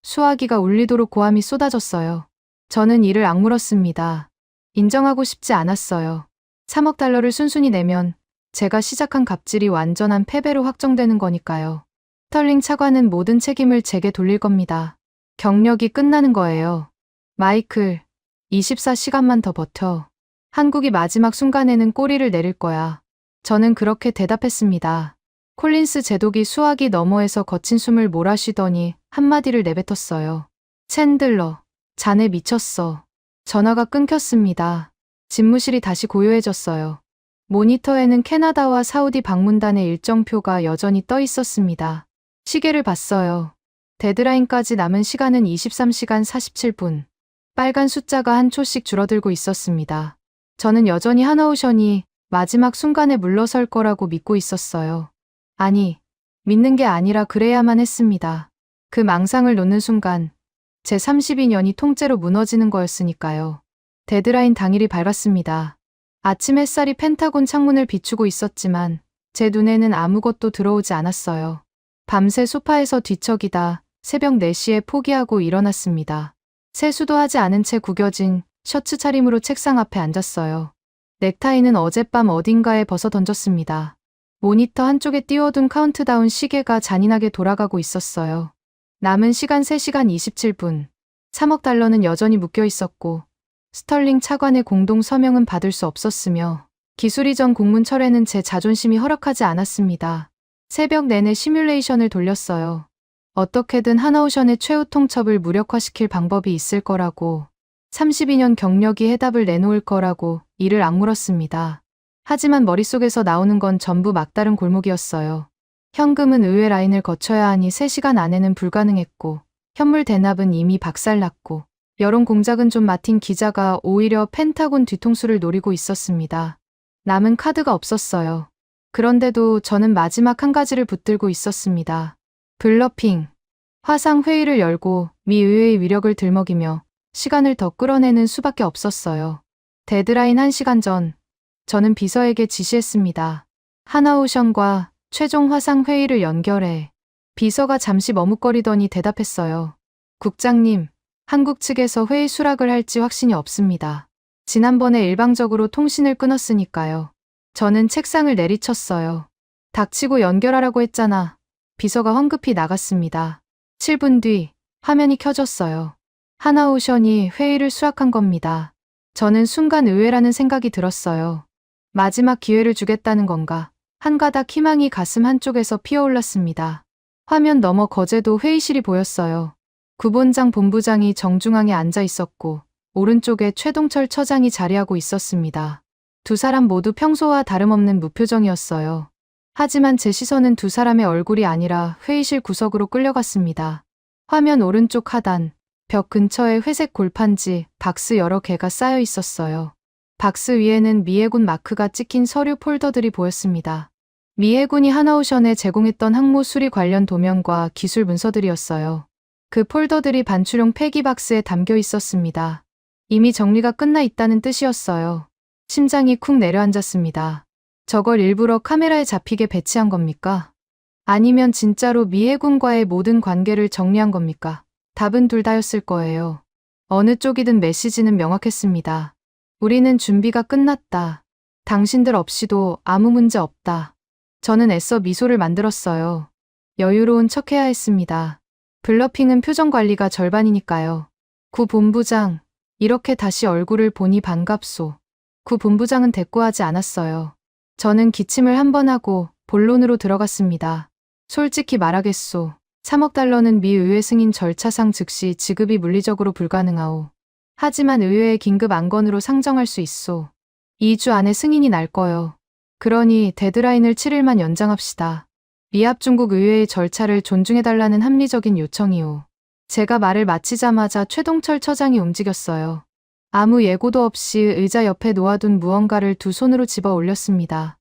수화기가 울리도록 고함이 쏟아졌어요. 저는 이를 악물었습니다. 인정하고 싶지 않았어요. 3억 달러를 순순히 내면 제가 시작한 갑질이 완전한 패배로 확정되는 거니까요. 스털링 차관은 모든 책임을 제게 돌릴 겁니다. 경력이 끝나는 거예요. 마이클, 24시간만 더 버텨. 한국이 마지막 순간에는 꼬리를 내릴 거야. 저는 그렇게 대답했습니다. 콜린스 제독이 수화기 너머에서 거친 숨을 몰아쉬더니 한마디를 내뱉었어요. 챈들러, 자네 미쳤어. 전화가 끊겼습니다. 집무실이 다시 고요해졌어요. 모니터에는 캐나다와 사우디 방문단의 일정표가 여전히 떠 있었습니다. 시계를 봤어요. 데드라인까지 남은 시간은 23시간 47분. 빨간 숫자가 한 초씩 줄어들고 있었습니다. 저는 여전히 하나오션이 마지막 순간에 물러설 거라고 믿고 있었어요. 아니, 믿는 게 아니라 그래야만 했습니다. 그 망상을 놓는 순간 제 32년이 통째로 무너지는 거였으니까요. 데드라인 당일이 밝았습니다. 아침 햇살이 펜타곤 창문을 비추고 있었지만 제 눈에는 아무것도 들어오지 않았어요. 밤새 소파에서 뒤척이다 새벽 4시에 포기하고 일어났습니다. 세수도 하지 않은 채 구겨진 셔츠 차림으로 책상 앞에 앉았어요. 넥타이는 어젯밤 어딘가에 벗어 던졌습니다. 모니터 한쪽에 띄워둔 카운트다운 시계가 잔인하게 돌아가고 있었어요. 남은 시간 3시간 27분. 3억 달러는 여전히 묶여 있었고 스털링 차관의 공동 서명은 받을 수 없었으며 기술 이전 공문 철회는 제 자존심이 허락하지 않았습니다. 새벽 내내 시뮬레이션을 돌렸어요. 어떻게든 하나오션의 최후 통첩을 무력화시킬 방법이 있을 거라고, 32년 경력이 해답을 내놓을 거라고 이를 악물었습니다. 하지만 머릿속에서 나오는 건 전부 막다른 골목이었어요. 현금은 의회 라인을 거쳐야 하니 3시간 안에는 불가능했고, 현물 대납은 이미 박살났고, 여론 공작은 좀 맡은 기자가 오히려 펜타곤 뒤통수를 노리고 있었습니다. 남은 카드가 없었어요. 그런데도 저는 마지막 한 가지를 붙들고 있었습니다. 블러핑. 화상 회의를 열고 미 의회의 위력을 들먹이며 시간을 더 끌어내는 수밖에 없었어요. 데드라인 1시간 전, 저는 비서에게 지시했습니다. 하나오션과 최종 화상 회의를 연결해. 비서가 잠시 머뭇거리더니 대답했어요. 국장님, 한국 측에서 회의 수락을 할지 확신이 없습니다. 지난번에 일방적으로 통신을 끊었으니까요. 저는 책상을 내리쳤어요. 닥치고 연결하라고 했잖아. 비서가 황급히 나갔습니다. 7분 뒤 화면이 켜졌어요. 하나오션이 회의를 수락한 겁니다. 저는 순간 의외라는 생각이 들었어요. 마지막 기회를 주겠다는 건가? 한 가닥 희망이 가슴 한쪽에서 피어올랐습니다. 화면 너머 거제도 회의실이 보였어요. 구본장 본부장이 정중앙에 앉아 있었고 오른쪽에 최동철 처장이 자리하고 있었습니다. 두 사람 모두 평소와 다름없는 무표정이었어요. 하지만 제 시선은 두 사람의 얼굴이 아니라 회의실 구석으로 끌려갔습니다. 화면 오른쪽 하단, 벽 근처에 회색 골판지, 박스 여러 개가 쌓여 있었어요. 박스 위에는 미해군 마크가 찍힌 서류 폴더들이 보였습니다. 미해군이 하나오션에 제공했던 항모 수리 관련 도면과 기술 문서들이었어요. 그 폴더들이 반출용 폐기박스에 담겨 있었습니다. 이미 정리가 끝나 있다는 뜻이었어요. 심장이 쿵 내려앉았습니다. 저걸 일부러 카메라에 잡히게 배치한 겁니까? 아니면 진짜로 미해군과의 모든 관계를 정리한 겁니까? 답은 둘 다였을 거예요. 어느 쪽이든 메시지는 명확했습니다. 우리는 준비가 끝났다. 당신들 없이도 아무 문제 없다. 저는 애써 미소를 만들었어요. 여유로운 척해야 했습니다. 블러핑은 표정 관리가 절반이니까요. 구 본부장, 이렇게 다시 얼굴을 보니 반갑소. 구 본부장은 대꾸하지 않았어요. 저는 기침을 한 번 하고 본론으로 들어갔습니다. 솔직히 말하겠소. 3억 달러는 미 의회 승인 절차상 즉시 지급이 물리적으로 불가능하오. 하지만 의회의 긴급 안건으로 상정할 수 있소. 2주 안에 승인이 날 거요. 그러니 데드라인을 7일만 연장합시다. 미합 중국 의회의 절차를 존중해달라는 합리적인 요청이오. 제가 말을 마치자마자 최동철 처장이 움직였어요. 아무 예고도 없이 의자 옆에 놓아둔 무언가를 두 손으로 집어 올렸습니다.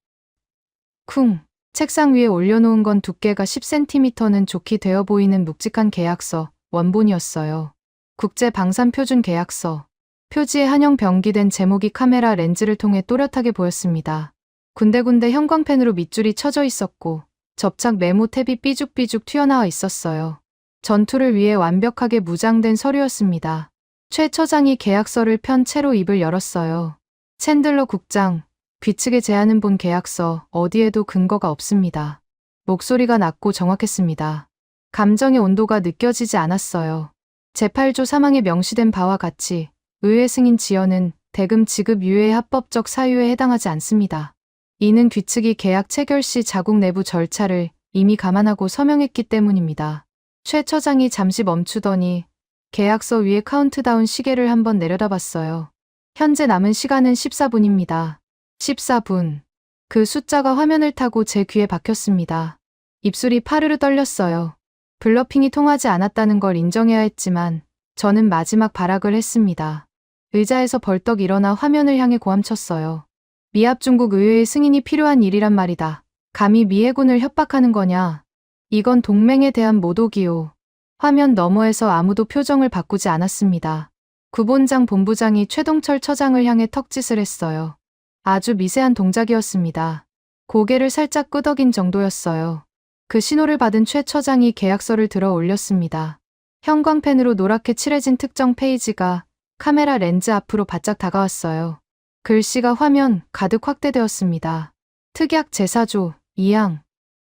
쿵. 책상 위에 올려놓은 건 두께가 10cm는 좋게 되어 보이는 묵직한 계약서, 원본이었어요. 국제방산표준계약서. 표지에 한형 병기된 제목이 카메라 렌즈를 통해 또렷하게 보였습니다. 군데군데 형광펜으로 밑줄이 쳐져 있었고 접착 메모 탭이 삐죽삐죽 튀어나와 있었어요. 전투를 위해 완벽하게 무장된 서류였습니다. 최 처장이 계약서를 편 채로 입을 열었어요. 챈들러 국장, 귀측에 제하는 본 계약서 어디에도 근거가 없습니다. 목소리가 낮고 정확했습니다. 감정의 온도가 느껴지지 않았어요. 제8조 사망에 명시된 바와 같이 의회 승인 지연은 대금 지급 유예의 합법적 사유에 해당하지 않습니다. 이는 귀측이 계약 체결 시 자국 내부 절차를 이미 감안하고 서명했기 때문입니다. 최 처장이 잠시 멈추더니 계약서 위에 카운트다운 시계를 한번 내려다봤어요. 현재 남은 시간은 14분입니다. 14분. 그 숫자가 화면을 타고 제 귀에 박혔습니다. 입술이 파르르 떨렸어요. 블러핑이 통하지 않았다는 걸 인정해야 했지만 저는 마지막 발악을 했습니다. 의자에서 벌떡 일어나 화면을 향해 고함쳤어요. 미합 중국 의회의 승인이 필요한 일이란 말이다. 감히 미 해군을 협박하는 거냐. 이건 동맹에 대한 모독이요. 화면 너머에서 아무도 표정을 바꾸지 않았습니다. 구본장 본부장이 최동철 처장을 향해 턱짓을 했어요. 아주 미세한 동작이었습니다. 고개를 살짝 끄덕인 정도였어요. 그 신호를 받은 최 처장이 계약서를 들어 올렸습니다. 형광펜으로 노랗게 칠해진 특정 페이지가 카메라 렌즈 앞으로 바짝 다가왔어요. 글씨가 화면 가득 확대되었습니다. 특약 제4조 2항.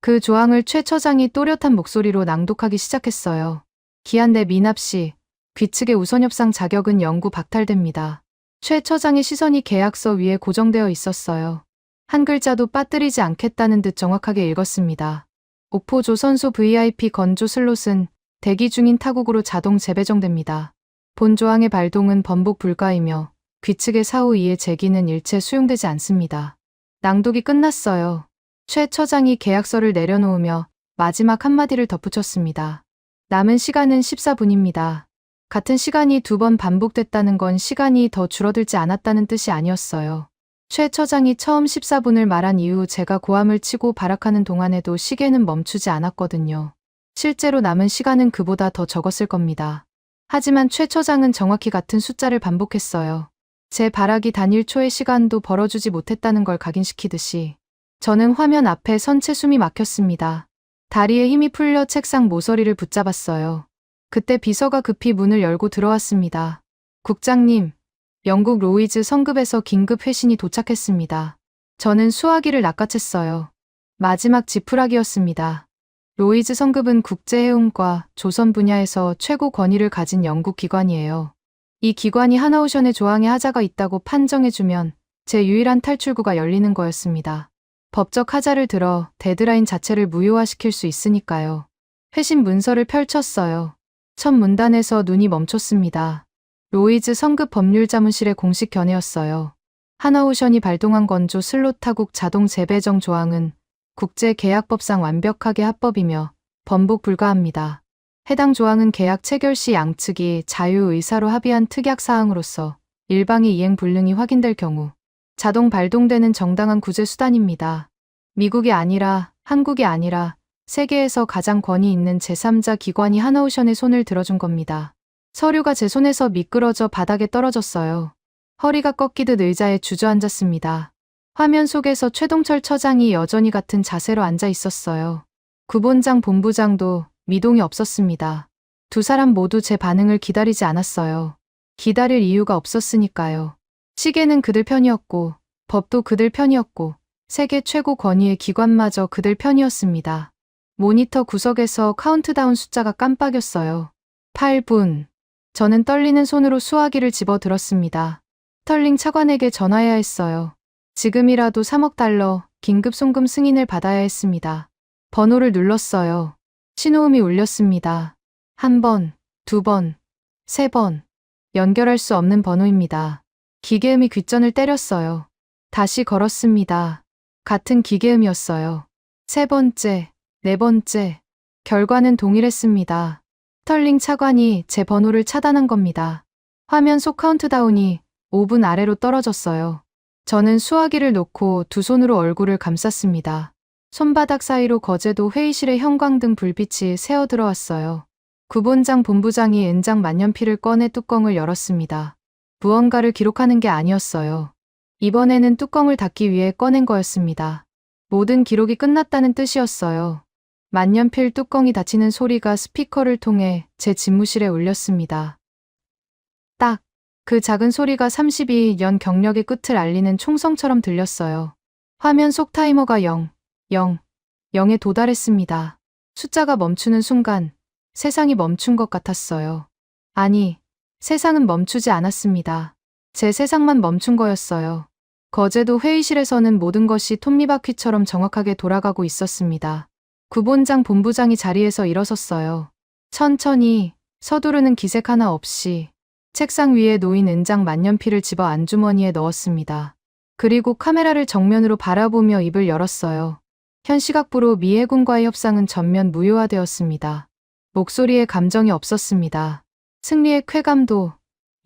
그 조항을 최 처장이 또렷한 목소리로 낭독하기 시작했어요. 기한 내 미납 시 귀측의 우선협상 자격은 영구 박탈됩니다. 최 처장의 시선이 계약서 위에 고정되어 있었어요. 한 글자도 빠뜨리지 않겠다는 듯 정확하게 읽었습니다. 옥포 조선소 VIP 건조 슬롯은 대기 중인 타국으로 자동 재배정됩니다. 본 조항의 발동은 번복 불가이며 귀측의 사후 이해 제기는 일체 수용되지 않습니다. 낭독이 끝났어요. 최 처장이 계약서를 내려놓으며 마지막 한마디를 덧붙였습니다. 남은 시간은 14분입니다. 같은 시간이 2번 반복됐다는 건 시간이 더 줄어들지 않았다는 뜻이 아니었어요. 최 처장이 처음 14분을 말한 이후 제가 고함을 치고 발악하는 동안에도 시계는 멈추지 않았거든요. 실제로 남은 시간은 그보다 더 적었을 겁니다. 하지만 최 처장은 정확히 같은 숫자를 반복했어요. 제 발악이 단일 초의 시간도 벌어주지 못했다는 걸 각인시키듯이. 저는 화면 앞에 선 채 숨이 막혔습니다. 다리에 힘이 풀려 책상 모서리를 붙잡았어요. 그때 비서가 급히 문을 열고 들어왔습니다. 국장님, 영국 로이즈 성급에서 긴급 회신이 도착했습니다. 저는 수화기를 낚아챘어요. 마지막 지푸라기였습니다. 로이즈 성급은 국제해운과 조선 분야에서 최고 권위를 가진 영국 기관이에요. 이 기관이 하나오션의 조항에 하자가 있다고 판정해주면 제 유일한 탈출구가 열리는 거였습니다. 법적 하자를 들어 데드라인 자체를 무효화시킬 수 있으니까요. 회신 문서를 펼쳤어요. 첫 문단에서 눈이 멈췄습니다. 로이즈 성급 법률자문실의 공식 견해였어요. 하나오션이 발동한 건조 슬롯 타국 자동 재배정 조항은 국제계약법상 완벽하게 합법이며 번복 불가합니다. 해당 조항은 계약 체결 시 양측이 자유의사로 합의한 특약사항으로서 일방의 이행 불능이 확인될 경우 자동 발동되는 정당한 구제 수단입니다. 미국이 아니라 한국이 아니라 세계에서 가장 권위 있는 제3자 기관이 하나오션의 손을 들어준 겁니다. 서류가 제 손에서 미끄러져 바닥에 떨어졌어요. 허리가 꺾이듯 의자에 주저앉았습니다. 화면 속에서 최동철 처장이 여전히 같은 자세로 앉아 있었어요. 구본장 본부장도 미동이 없었습니다. 두 사람 모두 제 반응을 기다리지 않았어요. 기다릴 이유가 없었으니까요. 시계는 그들 편이었고 법도 그들 편이었고 세계 최고 권위의 기관마저 그들 편이었습니다. 모니터 구석에서 카운트다운 숫자가 깜빡였어요. 8분. 저는 떨리는 손으로 수화기를 집어들었습니다. 스털링 차관에게 전화해야 했어요. 지금이라도 3억 달러 긴급 송금 승인을 받아야 했습니다. 번호를 눌렀어요. 신호음이 울렸습니다. 1번, 2번, 3번. 연결할 수 없는 번호입니다. 기계음이 귓전을 때렸어요. 다시 걸었습니다. 같은 기계음이었어요. 3번째, 4번째. 결과는 동일했습니다. 스털링 차관이 제 번호를 차단한 겁니다. 화면 속 카운트다운이 5분 아래로 떨어졌어요. 저는 수화기를 놓고 두 손으로 얼굴을 감쌌습니다. 손바닥 사이로 거제도 회의실의 형광등 불빛이 새어 들어왔어요. 구본장 본부장이 은장 만년필을 꺼내 뚜껑을 열었습니다. 무언가를 기록하는 게 아니었어요. 이번에는 뚜껑을 닫기 위해 꺼낸 거였습니다. 모든 기록이 끝났다는 뜻이었어요. 만년필 뚜껑이 닫히는 소리가 스피커를 통해 제 집무실에 울렸습니다. 딱. 그 작은 소리가 32년 경력의 끝을 알리는 총성처럼 들렸어요. 화면 속 타이머가 0, 0, 0에 도달했습니다. 숫자가 멈추는 순간 세상이 멈춘 것 같았어요. 아니, 세상은 멈추지 않았습니다. 제 세상만 멈춘 거였어요. 거제도 회의실에서는 모든 것이 톱니바퀴처럼 정확하게 돌아가고 있었습니다. 구본장 본부장이 자리에서 일어섰어요. 천천히 서두르는 기색 하나 없이 책상 위에 놓인 은장 만년필을 집어 안주머니에 넣었습니다. 그리고 카메라를 정면으로 바라보며 입을 열었어요. 현 시각부로 미해군과의 협상은 전면 무효화되었습니다. 목소리에 감정이 없었습니다. 승리의 쾌감도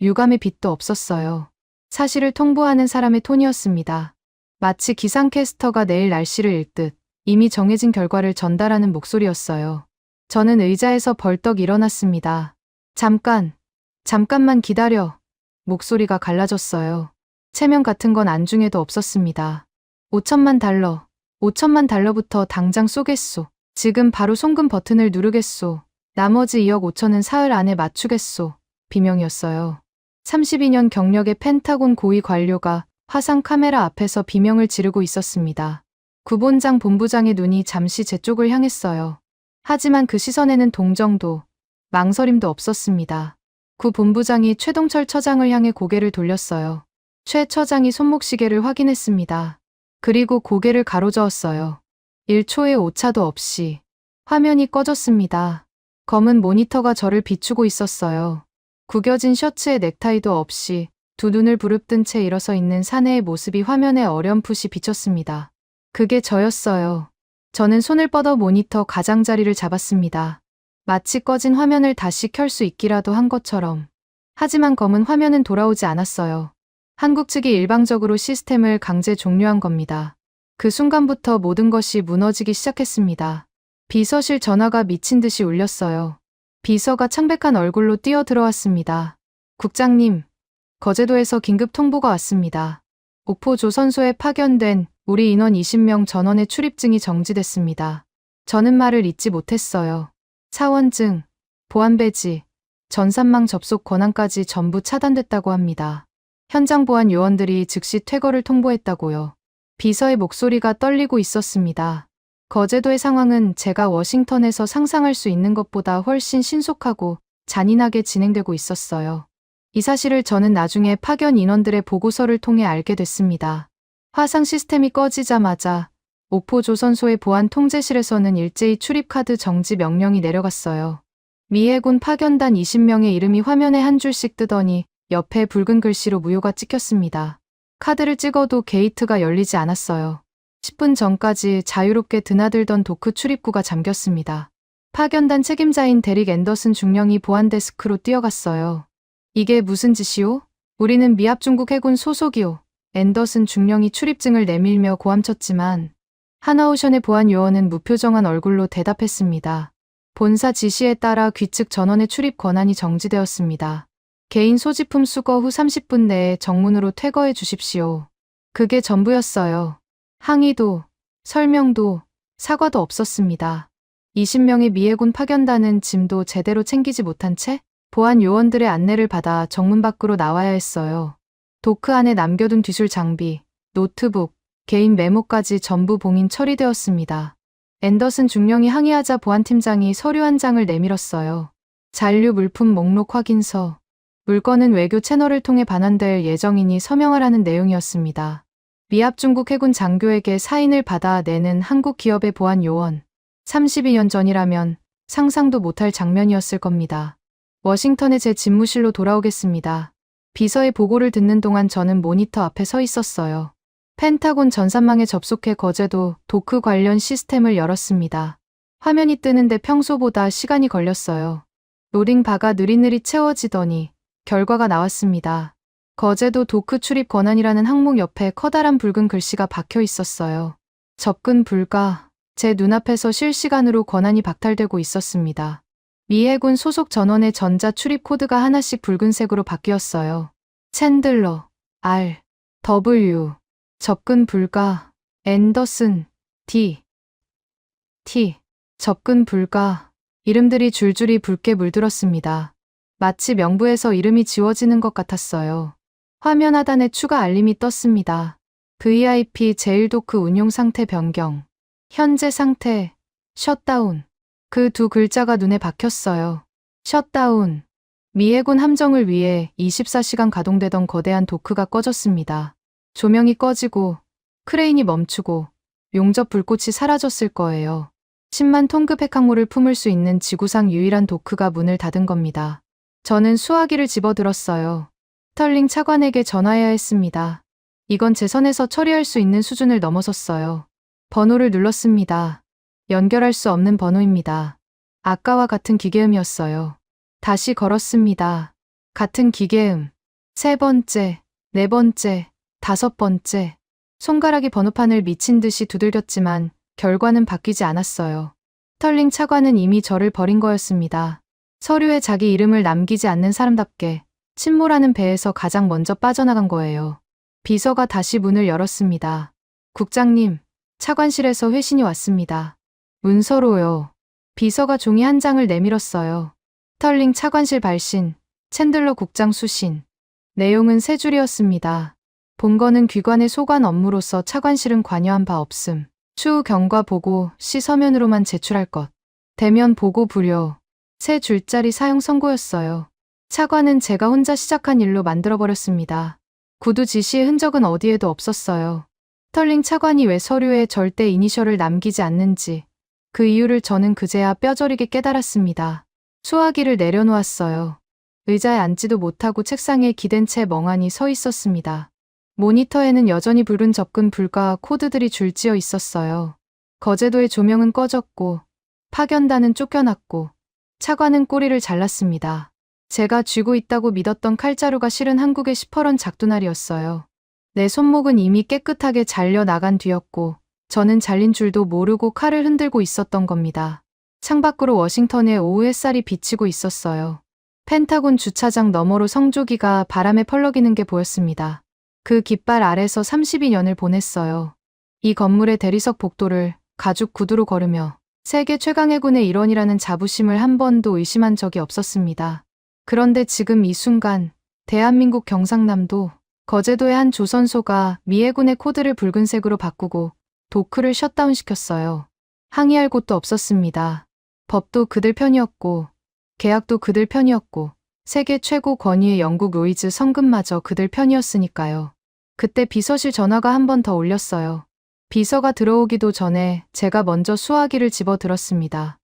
유감의 빛도 없었어요. 사실을 통보하는 사람의 톤이었습니다. 마치 기상캐스터가 내일 날씨를 읽듯 이미 정해진 결과를 전달하는 목소리였어요. 저는 의자에서 벌떡 일어났습니다. 잠깐만 기다려. 목소리가 갈라졌어요. 체면 같은 건 안중에도 없었습니다. 5천만 달러부터 당장 쏘겠소. 지금 바로 송금 버튼을 누르겠소. 나머지 2억 5천은 사흘 안에 맞추겠소. 비명이었어요. 32년 경력의 펜타곤 고위 관료가 화상 카메라 앞에서 비명을 지르고 있었습니다. 구본장 본부장의 눈이 잠시 제 쪽을 향했어요. 하지만 그 시선에는 동정도, 망설임도 없었습니다. 구 본부장이 최동철 처장을 향해 고개를 돌렸어요. 최 처장이 손목시계를 확인했습니다. 그리고 고개를 가로저었어요. 1초의 오차도 없이 화면이 꺼졌습니다. 검은 모니터가 저를 비추고 있었어요. 구겨진 셔츠에 넥타이도 없이 두 눈을 부릅뜬 채 일어서 있는 사내의 모습이 화면에 어렴풋이 비쳤습니다. 그게 저였어요. 저는 손을 뻗어 모니터 가장자리를 잡았습니다. 마치 꺼진 화면을 다시 켤 수 있기라도 한 것처럼. 하지만 검은 화면은 돌아오지 않았어요. 한국 측이 일방적으로 시스템을 강제 종료한 겁니다. 그 순간부터 모든 것이 무너지기 시작했습니다. 비서실 전화가 미친 듯이 울렸어요. 비서가 창백한 얼굴로 뛰어 들어왔습니다. 국장님, 거제도에서 긴급 통보가 왔습니다. 옥포 조선소에 파견된 우리 인원 20명 전원의 출입증이 정지됐습니다. 저는 말을 잇지 못했어요. 사원증, 보안배지, 전산망 접속 권한까지 전부 차단됐다고 합니다. 현장 보안 요원들이 즉시 퇴거를 통보했다고요. 비서의 목소리가 떨리고 있었습니다. 거제도의 상황은 제가 워싱턴에서 상상할 수 있는 것보다 훨씬 신속하고 잔인하게 진행되고 있었어요. 이 사실을 저는 나중에 파견 인원들의 보고서를 통해 알게 됐습니다. 화상 시스템이 꺼지자마자 옥포 조선소의 보안 통제실에서는 일제히 출입카드 정지 명령이 내려갔어요. 미해군 파견단 20명의 이름이 화면에 한 줄씩 뜨더니 옆에 붉은 글씨로 무효가 찍혔습니다. 카드를 찍어도 게이트가 열리지 않았어요. 10분 전까지 자유롭게 드나들던 도크 출입구가 잠겼습니다. 파견단 책임자인 데릭 앤더슨 중령이 보안 데스크로 뛰어갔어요. 이게 무슨 짓이오? 우리는 미합 중국 해군 소속이오. 앤더슨 중령이 출입증을 내밀며 고함쳤지만 하나오션의 보안 요원은 무표정한 얼굴로 대답했습니다. 본사 지시에 따라 귀측 전원의 출입 권한이 정지되었습니다. 개인 소지품 수거 후 30분 내에 정문으로 퇴거해 주십시오. 그게 전부였어요. 항의도, 설명도, 사과도 없었습니다. 20명의 미해군 파견단은 짐도 제대로 챙기지 못한 채 보안 요원들의 안내를 받아 정문 밖으로 나와야 했어요. 도크 안에 남겨둔 뒤술 장비, 노트북, 개인 메모까지 전부 봉인 처리되었습니다. 앤더슨 중령이 항의하자 보안팀장이 서류 한 장을 내밀었어요. 잔류 물품 목록 확인서. 물건은 외교 채널을 통해 반환될 예정이니 서명하라는 내용이었습니다. 미합 중국 해군 장교에게 사인을 받아 내는 한국 기업의 보안 요원. 32년 전이라면 상상도 못할 장면이었을 겁니다. 워싱턴의 제 집무실로 돌아오겠습니다. 비서의 보고를 듣는 동안 저는 모니터 앞에 서 있었어요. 펜타곤 전산망에 접속해 거제도 도크 관련 시스템을 열었습니다. 화면이 뜨는데 평소보다 시간이 걸렸어요. 로딩바가 느릿느릿 채워지더니 결과가 나왔습니다. 거제도 도크 출입 권한이라는 항목 옆에 커다란 붉은 글씨가 박혀 있었어요. 접근 불가. 제 눈앞에서 실시간으로 권한이 박탈되고 있었습니다. 미해군 소속 전원의 전자 출입 코드가 하나씩 붉은색으로 바뀌었어요. 챈들러, R, W, 접근 불가, 앤더슨, D, T, 접근 불가. 이름들이 줄줄이 붉게 물들었습니다. 마치 명부에서 이름이 지워지는 것 같았어요. 화면 하단에 추가 알림이 떴습니다. VIP 제일도크 운용 상태 변경. 현재 상태, 셧다운. 그 두 글자가 눈에 박혔어요. 셧다운. 미해군 함정을 위해 24시간 가동되던 거대한 도크가 꺼졌습니다. 조명이 꺼지고, 크레인이 멈추고, 용접 불꽃이 사라졌을 거예요. 10만 톤급 핵항모를 품을 수 있는 지구상 유일한 도크가 문을 닫은 겁니다. 저는 수화기를 집어들었어요. 스털링 차관에게 전화해야 했습니다. 이건 제 선에서 처리할 수 있는 수준을 넘어섰어요. 번호를 눌렀습니다. 연결할 수 없는 번호입니다. 아까와 같은 기계음이었어요. 다시 걸었습니다. 같은 기계음. 세 번째, 네 번째, 다섯 번째. 손가락이 번호판을 미친 듯이 두들겼지만 결과는 바뀌지 않았어요. 스털링 차관은 이미 저를 버린 거였습니다. 서류에 자기 이름을 남기지 않는 사람답게 침몰하는 배에서 가장 먼저 빠져나간 거예요. 비서가 다시 문을 열었습니다. 국장님, 차관실에서 회신이 왔습니다. 문서로요. 비서가 종이 한 장을 내밀었어요. 스털링 차관실 발신, 챈들러 국장 수신. 내용은 세 줄이었습니다. 본건은 귀관의 소관 업무로서 차관실은 관여한 바 없음. 추후 경과 보고 시 서면으로만 제출할 것. 대면 보고 부려. 세 줄짜리 사용 선고였어요. 차관은 제가 혼자 시작한 일로 만들어버렸습니다. 구두 지시의 흔적은 어디에도 없었어요. 스털링 차관이 왜 서류에 절대 이니셜을 남기지 않는지 그 이유를 저는 그제야 뼈저리게 깨달았습니다. 수화기를 내려놓았어요. 의자에 앉지도 못하고 책상에 기댄 채 멍하니 서 있었습니다. 모니터에는 여전히 붉은 접근 불가 코드들이 줄지어 있었어요. 거제도의 조명은 꺼졌고 파견단은 쫓겨났고 차관은 꼬리를 잘랐습니다. 제가 쥐고 있다고 믿었던 칼자루가 실은 한국의 시퍼런 작두날이었어요. 내 손목은 이미 깨끗하게 잘려 나간 뒤였고 저는 잘린 줄도 모르고 칼을 흔들고 있었던 겁니다. 창밖으로 워싱턴의 오후 햇살이 비치고 있었어요. 펜타곤 주차장 너머로 성조기가 바람에 펄럭이는 게 보였습니다. 그 깃발 아래서 32년을 보냈어요. 이 건물의 대리석 복도를 가죽 구두로 걸으며 세계 최강의 군의 일원이라는 자부심을 한 번도 의심한 적이 없었습니다. 그런데 지금 이 순간 대한민국 경상남도 거제도의 한 조선소가 미해군의 코드를 붉은색으로 바꾸고 도크를 셧다운시켰어요. 항의할 곳도 없었습니다. 법도 그들 편이었고 계약도 그들 편이었고 세계 최고 권위의 영국 로이즈 성급마저 그들 편이었으니까요. 그때 비서실 전화가 한 번 더 울렸어요. 비서가 들어오기도 전에 제가 먼저 수화기를 집어들었습니다.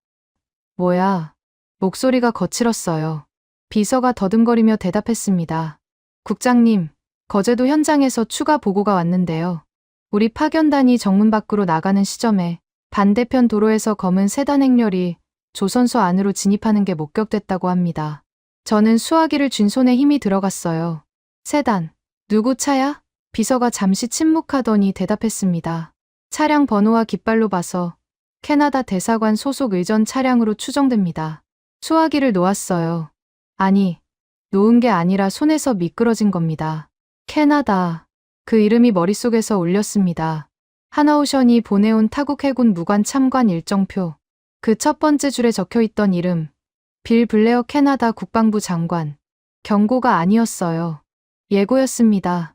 뭐야? 목소리가 거칠었어요. 비서가 더듬거리며 대답했습니다. 국장님, 거제도 현장에서 추가 보고가 왔는데요. 우리 파견단이 정문 밖으로 나가는 시점에 반대편 도로에서 검은 세단 행렬이 조선소 안으로 진입하는 게 목격됐다고 합니다. 저는 수화기를 쥔 손에 힘이 들어갔어요. 세단, 누구 차야? 비서가 잠시 침묵하더니 대답했습니다. 차량 번호와 깃발로 봐서 캐나다 대사관 소속 의전 차량으로 추정됩니다. 수화기를 놓았어요. 아니, 놓은 게 아니라 손에서 미끄러진 겁니다. 캐나다. 그 이름이 머릿속에서 울렸습니다. 하나오션이 보내온 타국 해군 무관 참관 일정표. 그 첫 번째 줄에 적혀있던 이름. 빌 블레어 캐나다 국방부 장관. 경고가 아니었어요. 예고였습니다.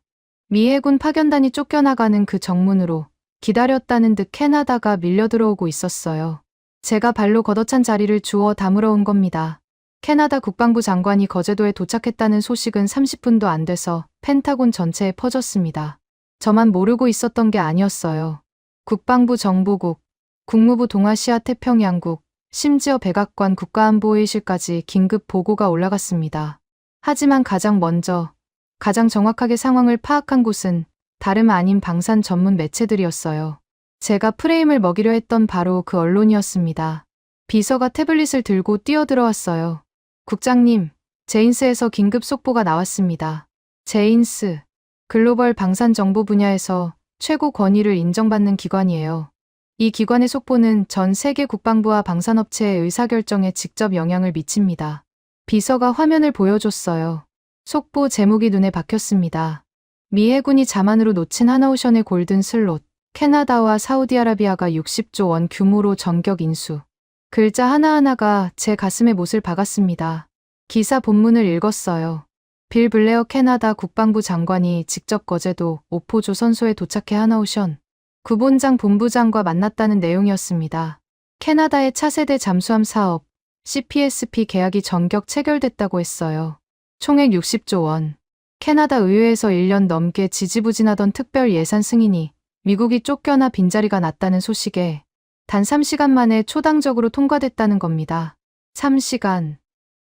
미 해군 파견단이 쫓겨나가는 그 정문으로 기다렸다는 듯 캐나다가 밀려들어오고 있었어요. 제가 발로 걷어찬 자리를 주워 담으러 온 겁니다. 캐나다 국방부 장관이 거제도에 도착했다는 소식은 30분도 안 돼서 펜타곤 전체에 퍼졌습니다. 저만 모르고 있었던 게 아니었어요. 국방부 정보국, 국무부 동아시아 태평양국, 심지어 백악관 국가안보회의실까지 긴급 보고가 올라갔습니다. 하지만 가장 먼저, 가장 정확하게 상황을 파악한 곳은 다름 아닌 방산 전문 매체들이었어요. 제가 프레임을 먹이려 했던 바로 그 언론이었습니다. 비서가 태블릿을 들고 뛰어들어왔어요. 국장님, 제인스에서 긴급 속보가 나왔습니다. 제인스, 글로벌 방산 정보 분야에서 최고 권위를 인정받는 기관이에요. 이 기관의 속보는 전 세계 국방부와 방산업체의 의사결정에 직접 영향을 미칩니다. 비서가 화면을 보여줬어요. 속보 제목이 눈에 박혔습니다. 미 해군이 자만으로 놓친 하나오션의 골든 슬롯, 캐나다와 사우디아라비아가 60조 원 규모로 전격 인수. 글자 하나하나가 제 가슴에 못을 박았습니다. 기사 본문을 읽었어요. 빌 블레어 캐나다 국방부 장관이 직접 거제도 오포 조선소에 도착해 하나오션 구본장 본부장과 만났다는 내용이었습니다. 캐나다의 차세대 잠수함 사업 CPSP 계약이 전격 체결됐다고 했어요. 총액 60조 원. 캐나다 의회에서 1년 넘게 지지부진하던 특별 예산 승인이 미국이 쫓겨나 빈자리가 났다는 소식에 단 3시간 만에 초당적으로 통과됐다는 겁니다. 3시간.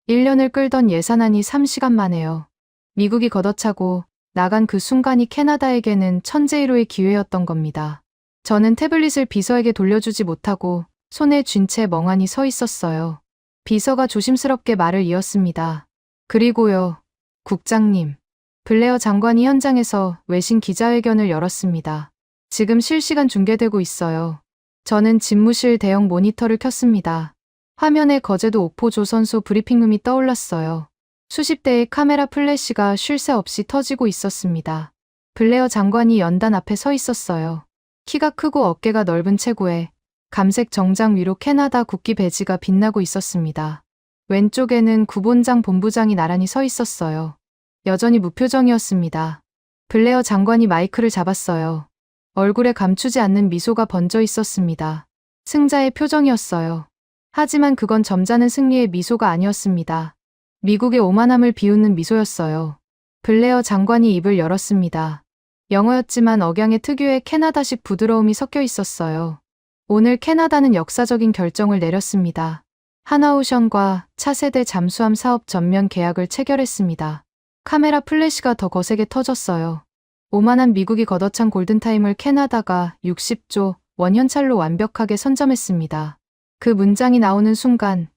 1년을 끌던 예산안이 3시간 만에요. 미국이 걷어차고 나간 그 순간이 캐나다에게는 천재일호의 기회였던 겁니다. 저는 태블릿을 비서에게 돌려주지 못하고 손에 쥔 채 멍하니 서 있었어요. 비서가 조심스럽게 말을 이었습니다. 그리고요, 국장님. 블레어 장관이 현장에서 외신 기자회견을 열었습니다. 지금 실시간 중계되고 있어요. 저는 집무실 대형 모니터를 켰습니다. 화면에 거제도 오포 조선소 브리핑룸이 떠올랐어요. 수십 대의 카메라 플래시가 쉴 새 없이 터지고 있었습니다. 블레어 장관이 연단 앞에 서 있었어요. 키가 크고 어깨가 넓은 체구에 감색 정장 위로 캐나다 국기 배지가 빛나고 있었습니다. 왼쪽에는 구본장 본부장이 나란히 서 있었어요. 여전히 무표정이었습니다. 블레어 장관이 마이크를 잡았어요. 얼굴에 감추지 않는 미소가 번져 있었습니다. 승자의 표정이었어요. 하지만 그건 점잖은 승리의 미소가 아니었습니다. 미국의 오만함을 비웃는 미소였어요. 블레어 장관이 입을 열었습니다. 영어였지만 억양에 특유의 캐나다식 부드러움이 섞여 있었어요. 오늘 캐나다는 역사적인 결정을 내렸습니다. 하나오션과 차세대 잠수함 사업 전면 계약을 체결했습니다. 카메라 플래시가 더 거세게 터졌어요. 오만한 미국이 걷어찬 골든타임을 캐나다가 60조 원 현찰로 완벽하게 선점했습니다. 그 문장이 나오는 순간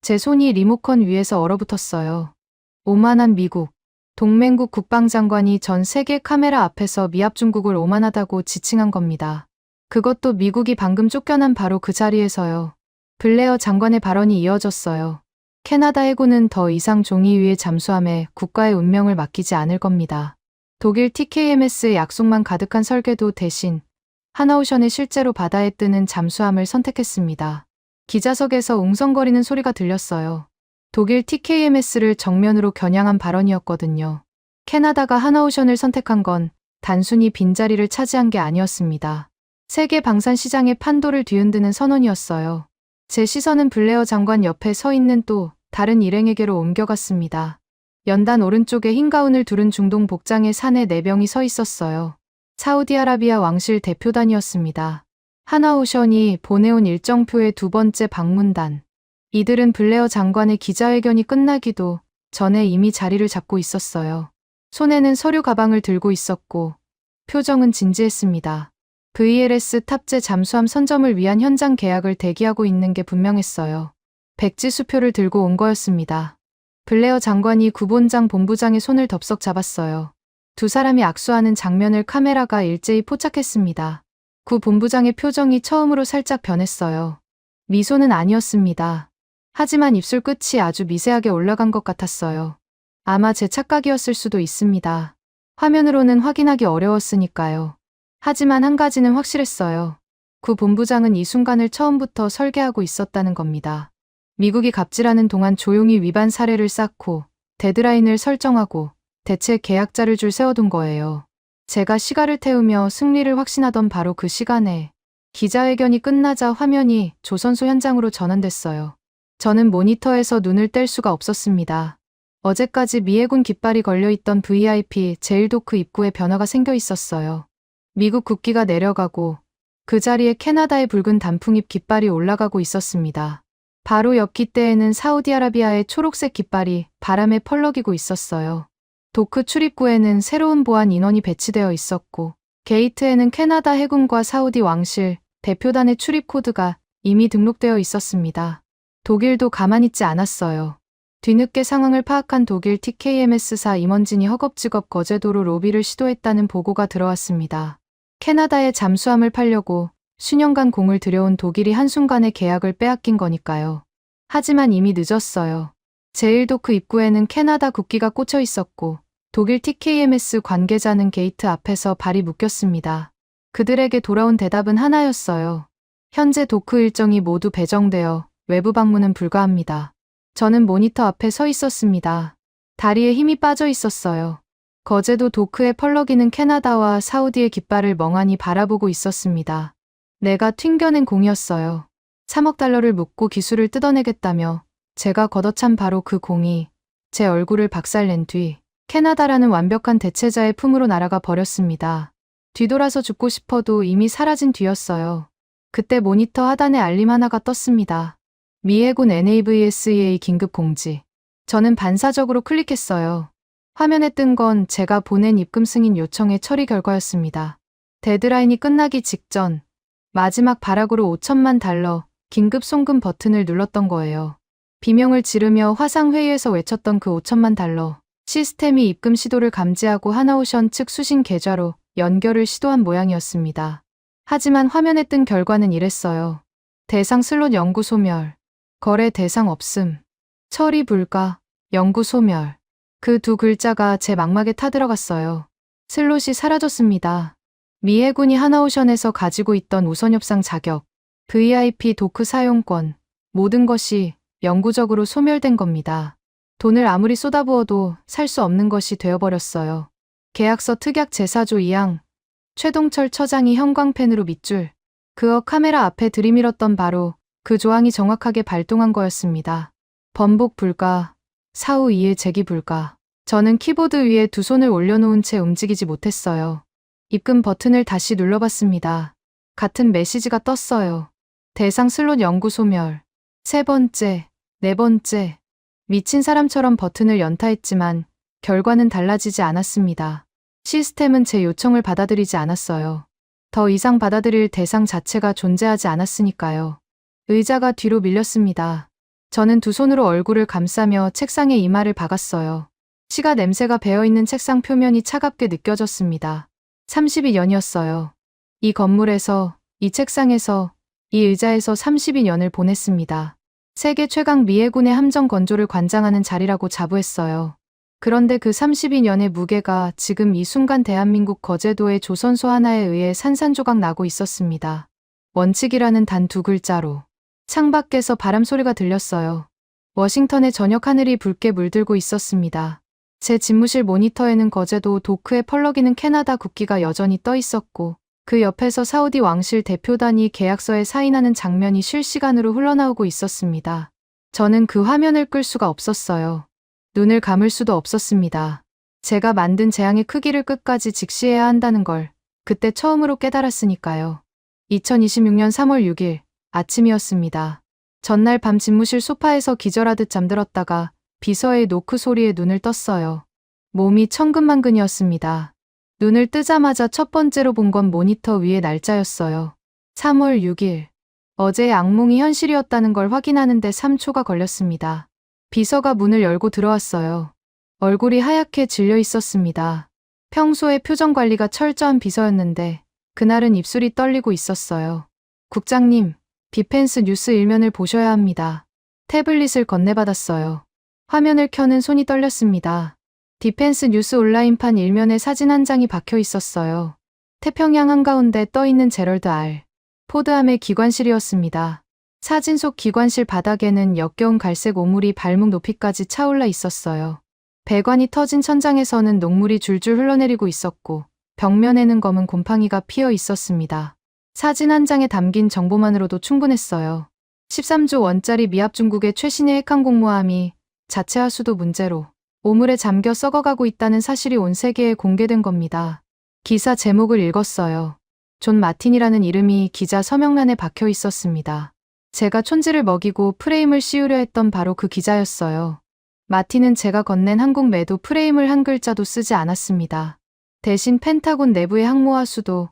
제 손이 리모컨 위에서 얼어붙었어요. 오만한 미국. 동맹국 국방장관이 전 세계 카메라 앞에서 미합 중국을 오만하다고 지칭한 겁니다. 그것도 미국이 방금 쫓겨난 바로 그 자리에서요. 블레어 장관의 발언이 이어졌어요. 캐나다 해군은 더 이상 종이 위의 잠수함에 국가의 운명을 맡기지 않을 겁니다. 독일 TKMS의 약속만 가득한 설계도 대신 하나오션의 실제로 바다에 뜨는 잠수함을 선택했습니다. 기자석에서 웅성거리는 소리가 들렸어요. 독일 TKMS를 정면으로 겨냥한 발언이었거든요. 캐나다가 하나오션을 선택한 건 단순히 빈자리를 차지한 게 아니었습니다. 세계 방산 시장의 판도를 뒤흔드는 선언이었어요. 제 시선은 블레어 장관 옆에 서 있는 또 다른 일행에게로 옮겨갔습니다. 연단 오른쪽에 흰 가운을 두른 중동 복장의 사내 4명이 서 있었어요. 사우디아라비아 왕실 대표단이었습니다. 하나오션이 보내온 일정표의 두 번째 방문단. 이들은 블레어 장관의 기자회견이 끝나기도 전에 이미 자리를 잡고 있었어요. 손에는 서류 가방을 들고 있었고 표정은 진지했습니다. VLS 탑재 잠수함 선점을 위한 현장 계약을 대기하고 있는 게 분명했어요. 백지 수표를 들고 온 거였습니다. 블레어 장관이 구본장 본부장의 손을 덥석 잡았어요. 두 사람이 악수하는 장면을 카메라가 일제히 포착했습니다. 구 본부장의 표정이 처음으로 살짝 변했어요. 미소는 아니었습니다. 하지만 입술 끝이 아주 미세하게 올라간 것 같았어요. 아마 제 착각이었을 수도 있습니다. 화면으로는 확인하기 어려웠으니까요. 하지만 한 가지는 확실했어요. 구 본부장은 이 순간을 처음부터 설계하고 있었다는 겁니다. 미국이 갑질하는 동안 조용히 위반 사례를 쌓고 데드라인을 설정하고 대체 계약자를 줄 세워둔 거예요. 제가 시간을 태우며 승리를 확신하던 바로 그 시간에 기자회견이 끝나자 화면이 조선소 현장으로 전환됐어요. 저는 모니터에서 눈을 뗄 수가 없었습니다. 어제까지 미 해군 깃발이 걸려있던 VIP 제일도크 입구에 변화가 생겨 있었어요. 미국 국기가 내려가고 그 자리에 캐나다의 붉은 단풍잎 깃발이 올라가고 있었습니다. 바로 옆 깃대에는 사우디아라비아의 초록색 깃발이 바람에 펄럭이고 있었어요. 도크 출입구에는 새로운 보안 인원이 배치되어 있었고 게이트에는 캐나다 해군과 사우디 왕실 대표단의 출입 코드가 이미 등록되어 있었습니다. 독일도 가만히 있지 않았어요. 뒤늦게 상황을 파악한 독일 TKMS사 임원진이 허겁지겁 거제도로 로비를 시도했다는 보고가 들어왔습니다. 캐나다에 잠수함을 팔려고 수년간 공을 들여온 독일이 한순간에 계약을 빼앗긴 거니까요. 하지만 이미 늦었어요. 제일도크 입구에는 캐나다 국기가 꽂혀 있었고 독일 TKMS 관계자는 게이트 앞에서 발이 묶였습니다. 그들에게 돌아온 대답은 하나였어요. 현재 도크 일정이 모두 배정되어 외부 방문은 불가합니다. 저는 모니터 앞에 서 있었습니다. 다리에 힘이 빠져 있었어요. 거제도 도크에 펄럭이는 캐나다와 사우디의 깃발을 멍하니 바라보고 있었습니다. 내가 튕겨낸 공이었어요. 3억 달러를 묻고 기술을 뜯어내겠다며 제가 걷어찬 바로 그 공이 제 얼굴을 박살낸 뒤 캐나다라는 완벽한 대체자의 품으로 날아가 버렸습니다. 뒤돌아서 죽고 싶어도 이미 사라진 뒤였어요. 그때 모니터 하단에 알림 하나가 떴습니다. 미 해군 NAVSEA 긴급 공지. 저는 반사적으로 클릭했어요. 화면에 뜬 건 제가 보낸 입금 승인 요청의 처리 결과였습니다. 데드라인이 끝나기 직전 마지막 발악으로 5천만 달러 긴급 송금 버튼을 눌렀던 거예요. 비명을 지르며 화상회의에서 외쳤던 그 5천만 달러. 시스템이 입금 시도를 감지하고 하나오션 측 수신 계좌로 연결을 시도한 모양이었습니다. 하지만 화면에 뜬 결과는 이랬어요. 대상 슬롯 영구 소멸. 거래 대상 없음. 처리 불가. 영구 소멸. 그 두 글자가 제 망막에 타들어갔어요. 슬롯이 사라졌습니다. 미 해군이 하나오션에서 가지고 있던 우선협상 자격, VIP 도크 사용권, 모든 것이 영구적으로 소멸된 겁니다. 돈을 아무리 쏟아부어도 살 수 없는 것이 되어버렸어요. 계약서 특약 제4조 2항, 최동철 처장이 형광펜으로 밑줄 그어 카메라 앞에 들이밀었던 바로 그 조항이 정확하게 발동한 거였습니다. 번복 불가, 사후 이해 제기 불가. 저는 키보드 위에 두 손을 올려놓은 채 움직이지 못했어요. 입금 버튼을 다시 눌러봤습니다. 같은 메시지가 떴어요. 대상 슬롯 영구 소멸. 세 번째, 네 번째. 미친 사람처럼 버튼을 연타했지만 결과는 달라지지 않았습니다. 시스템은 제 요청을 받아들이지 않았어요. 더 이상 받아들일 대상 자체가 존재하지 않았으니까요. 의자가 뒤로 밀렸습니다. 저는 두 손으로 얼굴을 감싸며 책상에 이마를 박았어요. 시가 냄새가 배어있는 책상 표면이 차갑게 느껴졌습니다. 32년이었어요. 이 건물에서, 이 책상에서, 이 의자에서 32년을 보냈습니다. 세계 최강 미 해군의 함정 건조를 관장하는 자리라고 자부했어요. 그런데 그 32년의 무게가 지금 이 순간 대한민국 거제도의 조선소 하나에 의해 산산조각 나고 있었습니다. 원칙이라는 단 두 글자로. 창밖에서 바람 소리가 들렸어요. 워싱턴의 저녁 하늘이 붉게 물들고 있었습니다. 제 집무실 모니터에는 거제도 도크에 펄럭이는 캐나다 국기가 여전히 떠 있었고 그 옆에서 사우디 왕실 대표단이 계약서에 사인하는 장면이 실시간으로 흘러나오고 있었습니다. 저는 그 화면을 끌 수가 없었어요. 눈을 감을 수도 없었습니다. 제가 만든 재앙의 크기를 끝까지 직시해야 한다는 걸 그때 처음으로 깨달았으니까요. 2026년 3월 6일 아침이었습니다. 전날 밤 집무실 소파에서 기절하듯 잠들었다가 비서의 노크 소리에 눈을 떴어요. 몸이 천근만근이었습니다. 눈을 뜨자마자 첫 번째로 본 건 모니터 위의 날짜였어요. 3월 6일. 어제의 악몽이 현실이었다는 걸 확인하는데 3초가 걸렸습니다. 비서가 문을 열고 들어왔어요. 얼굴이 하얗게 질려 있었습니다. 평소에 표정 관리가 철저한 비서였는데 그날은 입술이 떨리고 있었어요. 국장님, 디펜스 뉴스 일면을 보셔야 합니다. 태블릿을 건네받았어요. 화면을 켜는 손이 떨렸습니다. 디펜스 뉴스 온라인판 일면에 사진 한 장이 박혀 있었어요. 태평양 한가운데 떠있는 제럴드 R. 포드함의 기관실이었습니다. 사진 속 기관실 바닥에는 역겨운 갈색 오물이 발목 높이까지 차올라 있었어요. 배관이 터진 천장에서는 녹물이 줄줄 흘러내리고 있었고 벽면에는 검은 곰팡이가 피어 있었습니다. 사진 한 장에 담긴 정보만으로도 충분했어요. 13조 원짜리 미합 중국의 최신의 핵항공모함이 자체화 수도 문제로 오물에 잠겨 썩어가고 있다는 사실이 온 세계에 공개된 겁니다. 기사 제목을 읽었어요. 존 마틴이라는 이름이 기자 서명란에 박혀 있었습니다. 제가 촌지를 먹이고 프레임을 씌우려 했던 바로 그 기자였어요. 마틴은 제가 건넨 항공 매도 프레임을 한 글자도 쓰지 않았습니다. 대신 펜타곤 내부의 항모화 수도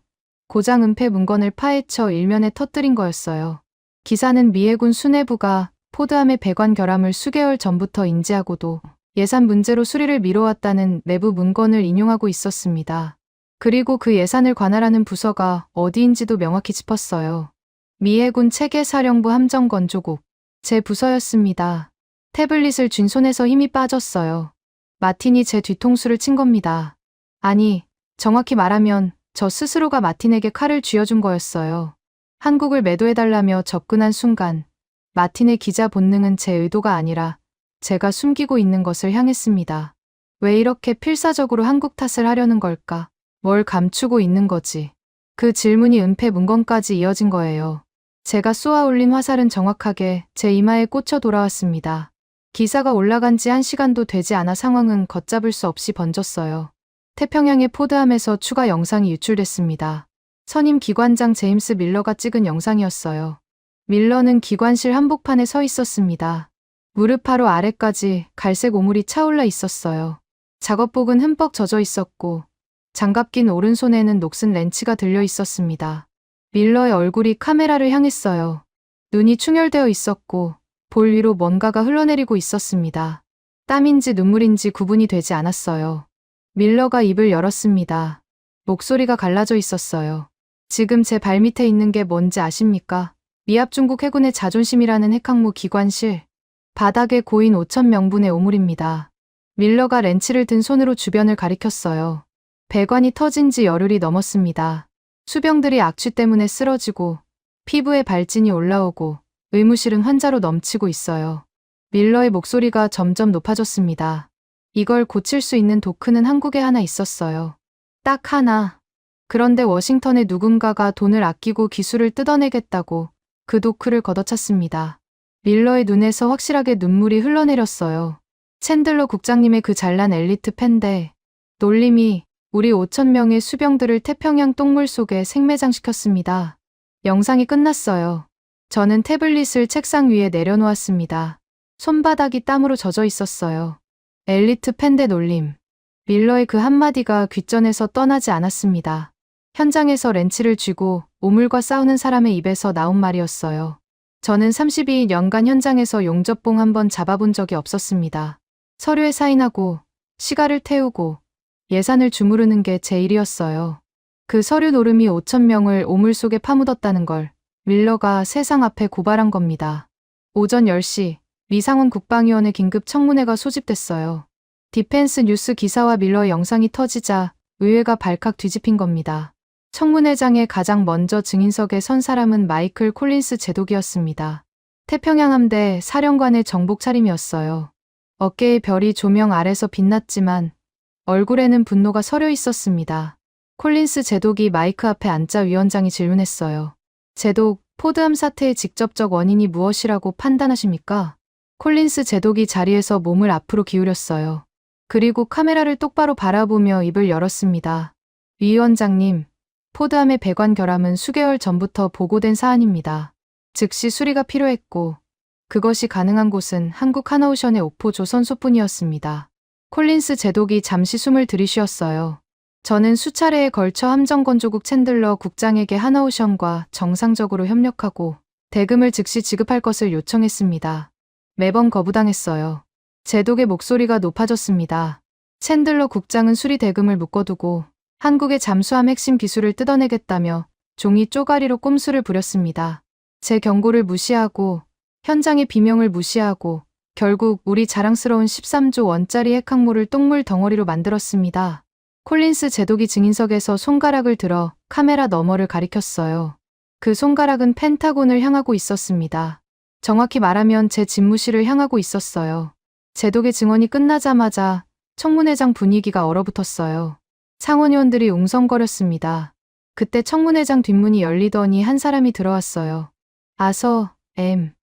고장 은폐 문건을 파헤쳐 일면에 터뜨린 거였어요. 기사는 미 해군 수뇌부가 포드함의 배관 결함을 수개월 전부터 인지하고도 예산 문제로 수리를 미뤄왔다는 내부 문건을 인용하고 있었습니다. 그리고 그 예산을 관할하는 부서가 어디인지도 명확히 짚었어요. 미 해군 체계사령부 함정건조국. 제 부서였습니다. 태블릿을 쥔 손에서 힘이 빠졌어요. 마틴이 제 뒤통수를 친 겁니다. 아니, 정확히 말하면 저 스스로가 마틴에게 칼을 쥐어준 거였어요. 한국을 매도해달라며 접근한 순간 마틴의 기자 본능은 제 의도가 아니라 제가 숨기고 있는 것을 향했습니다. 왜 이렇게 필사적으로 한국 탓을 하려는 걸까? 뭘 감추고 있는 거지? 그 질문이 은폐 문건까지 이어진 거예요. 제가 쏘아 올린 화살은 정확하게 제 이마에 꽂혀 돌아왔습니다. 기사가 올라간 지 1시간도 되지 않아 상황은 걷잡을 수 없이 번졌어요. 태평양의 포드함에서 추가 영상이 유출됐습니다. 선임 기관장 제임스 밀러가 찍은 영상이었어요. 밀러는 기관실 한복판에 서 있었습니다. 무릎하로 아래까지 갈색 오물이 차올라 있었어요. 작업복은 흠뻑 젖어 있었고 장갑 낀 오른손에는 녹슨 렌치가 들려 있었습니다. 밀러의 얼굴이 카메라를 향했어요. 눈이 충혈되어 있었고 볼 위로 뭔가가 흘러내리고 있었습니다. 땀인지 눈물인지 구분이 되지 않았어요. 밀러가 입을 열었습니다. 목소리가 갈라져 있었어요. 지금 제 발밑에 있는 게 뭔지 아십니까? 미합 중국 해군의 자존심이라는 핵항모 기관실. 바닥에 고인 5,000명분의 오물입니다. 밀러가 렌치를 든 손으로 주변을 가리켰어요. 배관이 터진 지 열흘이 넘었습니다. 수병들이 악취 때문에 쓰러지고 피부에 발진이 올라오고 의무실은 환자로 넘치고 있어요. 밀러의 목소리가 점점 높아졌습니다. 이걸 고칠 수 있는 도크는 한국에 하나 있었어요. 딱 하나. 그런데 워싱턴에 누군가가 돈을 아끼고 기술을 뜯어내겠다고 그 도크를 걷어찼습니다. 밀러의 눈에서 확실하게 눈물이 흘러내렸어요. 챈들러 국장님의 그 잘난 엘리트 팬데 놀림이 우리 5,000명의 수병들을 태평양 똥물 속에 생매장시켰습니다. 영상이 끝났어요. 저는 태블릿을 책상 위에 내려놓았습니다. 손바닥이 땀으로 젖어 있었어요. 엘리트 팬데 놀림. 밀러의 그 한마디가 귓전에서 떠나지 않았습니다. 현장에서 렌치를 쥐고 오물과 싸우는 사람의 입에서 나온 말이었어요. 저는 32년간 현장에서 용접봉 한 번 잡아본 적이 없었습니다. 서류에 사인하고 시가를 태우고 예산을 주무르는 게 제 일이었어요. 그 서류 노름이 5,000명을 오물 속에 파묻었다는 걸 밀러가 세상 앞에 고발한 겁니다. 오전 10시 리상원 국방위원회 긴급 청문회가 소집됐어요. 디펜스 뉴스 기사와 밀러의 영상이 터지자 의회가 발칵 뒤집힌 겁니다. 청문회장에 가장 먼저 증인석에 선 사람은 마이클 콜린스 제독이었습니다. 태평양 함대 사령관의 정복 차림이었어요. 어깨의 별이 조명 아래서 빛났지만 얼굴에는 분노가 서려 있었습니다. 콜린스 제독이 마이크 앞에 앉자 위원장이 질문했어요. 제독, 포드함 사태의 직접적 원인이 무엇이라고 판단하십니까? 콜린스 제독이 자리에서 몸을 앞으로 기울였어요. 그리고 카메라를 똑바로 바라보며 입을 열었습니다. 위원장님, 포드함의 배관 결함은 수개월 전부터 보고된 사안입니다. 즉시 수리가 필요했고 그것이 가능한 곳은 한국 하나오션의 오포 조선소뿐이었습니다. 콜린스 제독이 잠시 숨을 들이쉬었어요. 저는 수차례에 걸쳐 함정건조국 챈들러 국장에게 하나오션과 정상적으로 협력하고 대금을 즉시 지급할 것을 요청했습니다. 매번 거부당했어요. 제독의 목소리가 높아졌습니다. 챈들러 국장은 수리 대금을 묶어두고 한국의 잠수함 핵심 기술을 뜯어내겠다며 종이 쪼가리로 꼼수를 부렸습니다. 제 경고를 무시하고 현장의 비명을 무시하고 결국 우리 자랑스러운 13조 원짜리 핵항모를 똥물 덩어리로 만들었습니다. 콜린스 제독이 증인석에서 손가락을 들어 카메라 너머를 가리켰어요. 그 손가락은 펜타곤을 향하고 있었습니다. 정확히 말하면 제 집무실을 향하고 있었어요. 제독의 증언이 끝나자마자 청문회장 분위기가 얼어붙었어요. 상원의원들이 웅성거렸습니다. 그때 청문회장 뒷문이 열리더니 한 사람이 들어왔어요. 아서 M.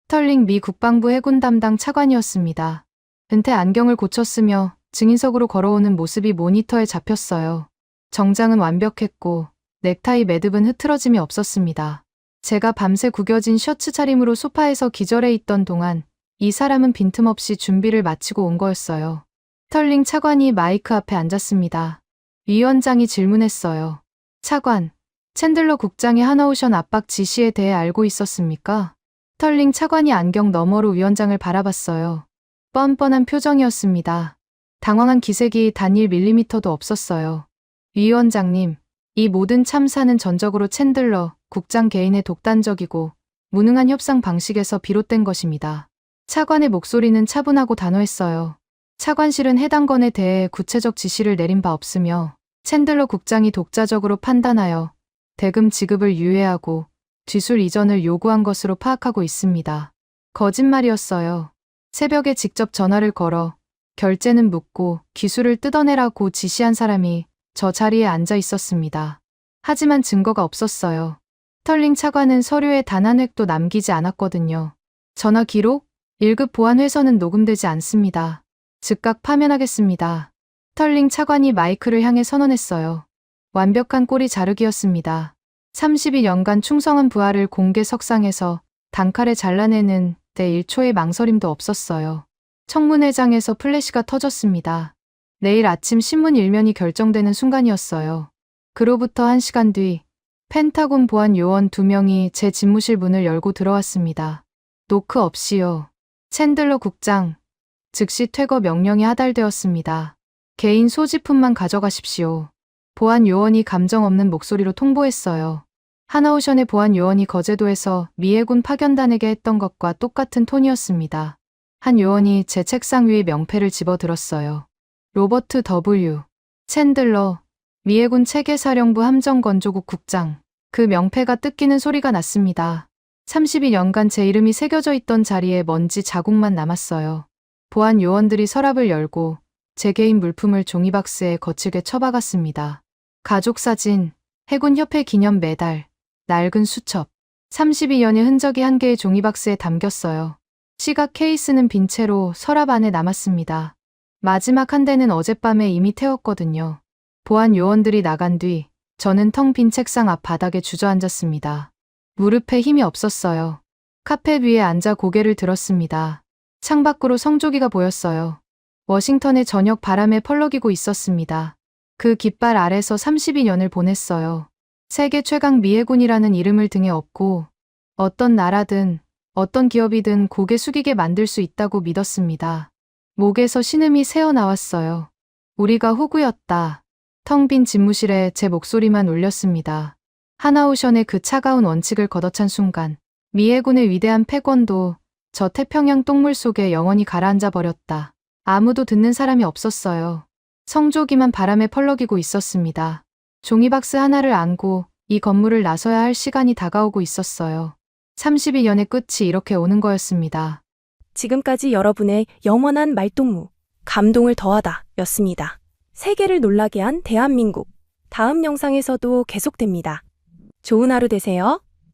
스털링 미 국방부 해군 담당 차관이었습니다. 은퇴 안경을 고쳤으며 증인석으로 걸어오는 모습이 모니터에 잡혔어요. 정장은 완벽했고 넥타이 매듭은 흐트러짐이 없었습니다. 제가 밤새 구겨진 셔츠 차림으로 소파에서 기절해 있던 동안 이 사람은 빈틈없이 준비를 마치고 온 거였어요. 스털링 차관이 마이크 앞에 앉았습니다. 위원장이 질문했어요. 차관, 챈들러 국장의 하나오션 압박 지시에 대해 알고 있었습니까? 스털링 차관이 안경 너머로 위원장을 바라봤어요. 뻔뻔한 표정이었습니다. 당황한 기색이 단 1mm도 없었어요. 위원장님, 이 모든 참사는 전적으로 챈들러 국장 개인의 독단적이고 무능한 협상 방식에서 비롯된 것입니다. 차관의 목소리는 차분하고 단호했어요. 차관실은 해당 건에 대해 구체적 지시를 내린 바 없으며 챈들러 국장이 독자적으로 판단하여 대금 지급을 유예하고 뒤술 이전을 요구한 것으로 파악하고 있습니다. 거짓말이었어요. 새벽에 직접 전화를 걸어 결제는 묻고 기술을 뜯어내라고 지시한 사람이 저 자리에 앉아 있었습니다. 하지만 증거가 없었어요. 스털링 차관은 서류에 단 한 획도 남기지 않았거든요. 전화 기록? 1급 보안 회선은 녹음되지 않습니다. 즉각 파면하겠습니다. 스털링 차관이 마이크를 향해 선언했어요. 완벽한 꼬리 자르기였습니다. 32년간 충성한 부하를 공개 석상에서 단칼에 잘라내는 데 1초의 망설임도 없었어요. 청문회장에서 플래시가 터졌습니다. 내일 아침 신문 일면이 결정되는 순간이었어요. 그로부터 1시간 뒤 펜타곤 보안 요원 2명이 제 집무실 문을 열고 들어왔습니다. 노크 없이요. 챈들러 국장, 즉시 퇴거 명령이 하달되었습니다. 개인 소지품만 가져가십시오. 보안 요원이 감정 없는 목소리로 통보했어요. 하나오션의 보안 요원이 거제도에서 미 해군 파견단에게 했던 것과 똑같은 톤이었습니다. 한 요원이 제 책상 위에 명패를 집어들었어요. 로버트 W. 챈들러, 미 해군 체계사령부 함정건조국 국장. 그 명패가 뜯기는 소리가 났습니다. 32년간 제 이름이 새겨져 있던 자리에 먼지 자국만 남았어요. 보안 요원들이 서랍을 열고 제 개인 물품을 종이박스에 거칠게 처박았습니다. 가족사진, 해군협회 기념 메달, 낡은 수첩. 32년의 흔적이 한 개의 종이박스에 담겼어요. 시각 케이스는 빈 채로 서랍 안에 남았습니다. 마지막 한 대는 어젯밤에 이미 태웠거든요. 보안 요원들이 나간 뒤 저는 텅 빈 책상 앞 바닥에 주저앉았습니다. 무릎에 힘이 없었어요. 카펫 위에 앉아 고개를 들었습니다. 창밖으로 성조기가 보였어요. 워싱턴의 저녁 바람에 펄럭이고 있었습니다. 그 깃발 아래서 32년을 보냈어요. 세계 최강 미해군이라는 이름을 등에 업고 어떤 나라든 어떤 기업이든 고개 숙이게 만들 수 있다고 믿었습니다. 목에서 신음이 새어나왔어요. 우리가 호구였다. 텅 빈 집무실에 제 목소리만 울렸습니다. 하나오션의 그 차가운 원칙을 걷어찬 순간 미 해군의 위대한 패권도 저 태평양 똥물 속에 영원히 가라앉아 버렸다. 아무도 듣는 사람이 없었어요. 성조기만 바람에 펄럭이고 있었습니다. 종이박스 하나를 안고 이 건물을 나서야 할 시간이 다가오고 있었어요. 32년의 끝이 이렇게 오는 거였습니다. 지금까지 여러분의 영원한 말동무, 감동을 더하다 였습니다. 세계를 놀라게 한 대한민국. 다음 영상에서도 계속됩니다. 좋은 하루 되세요.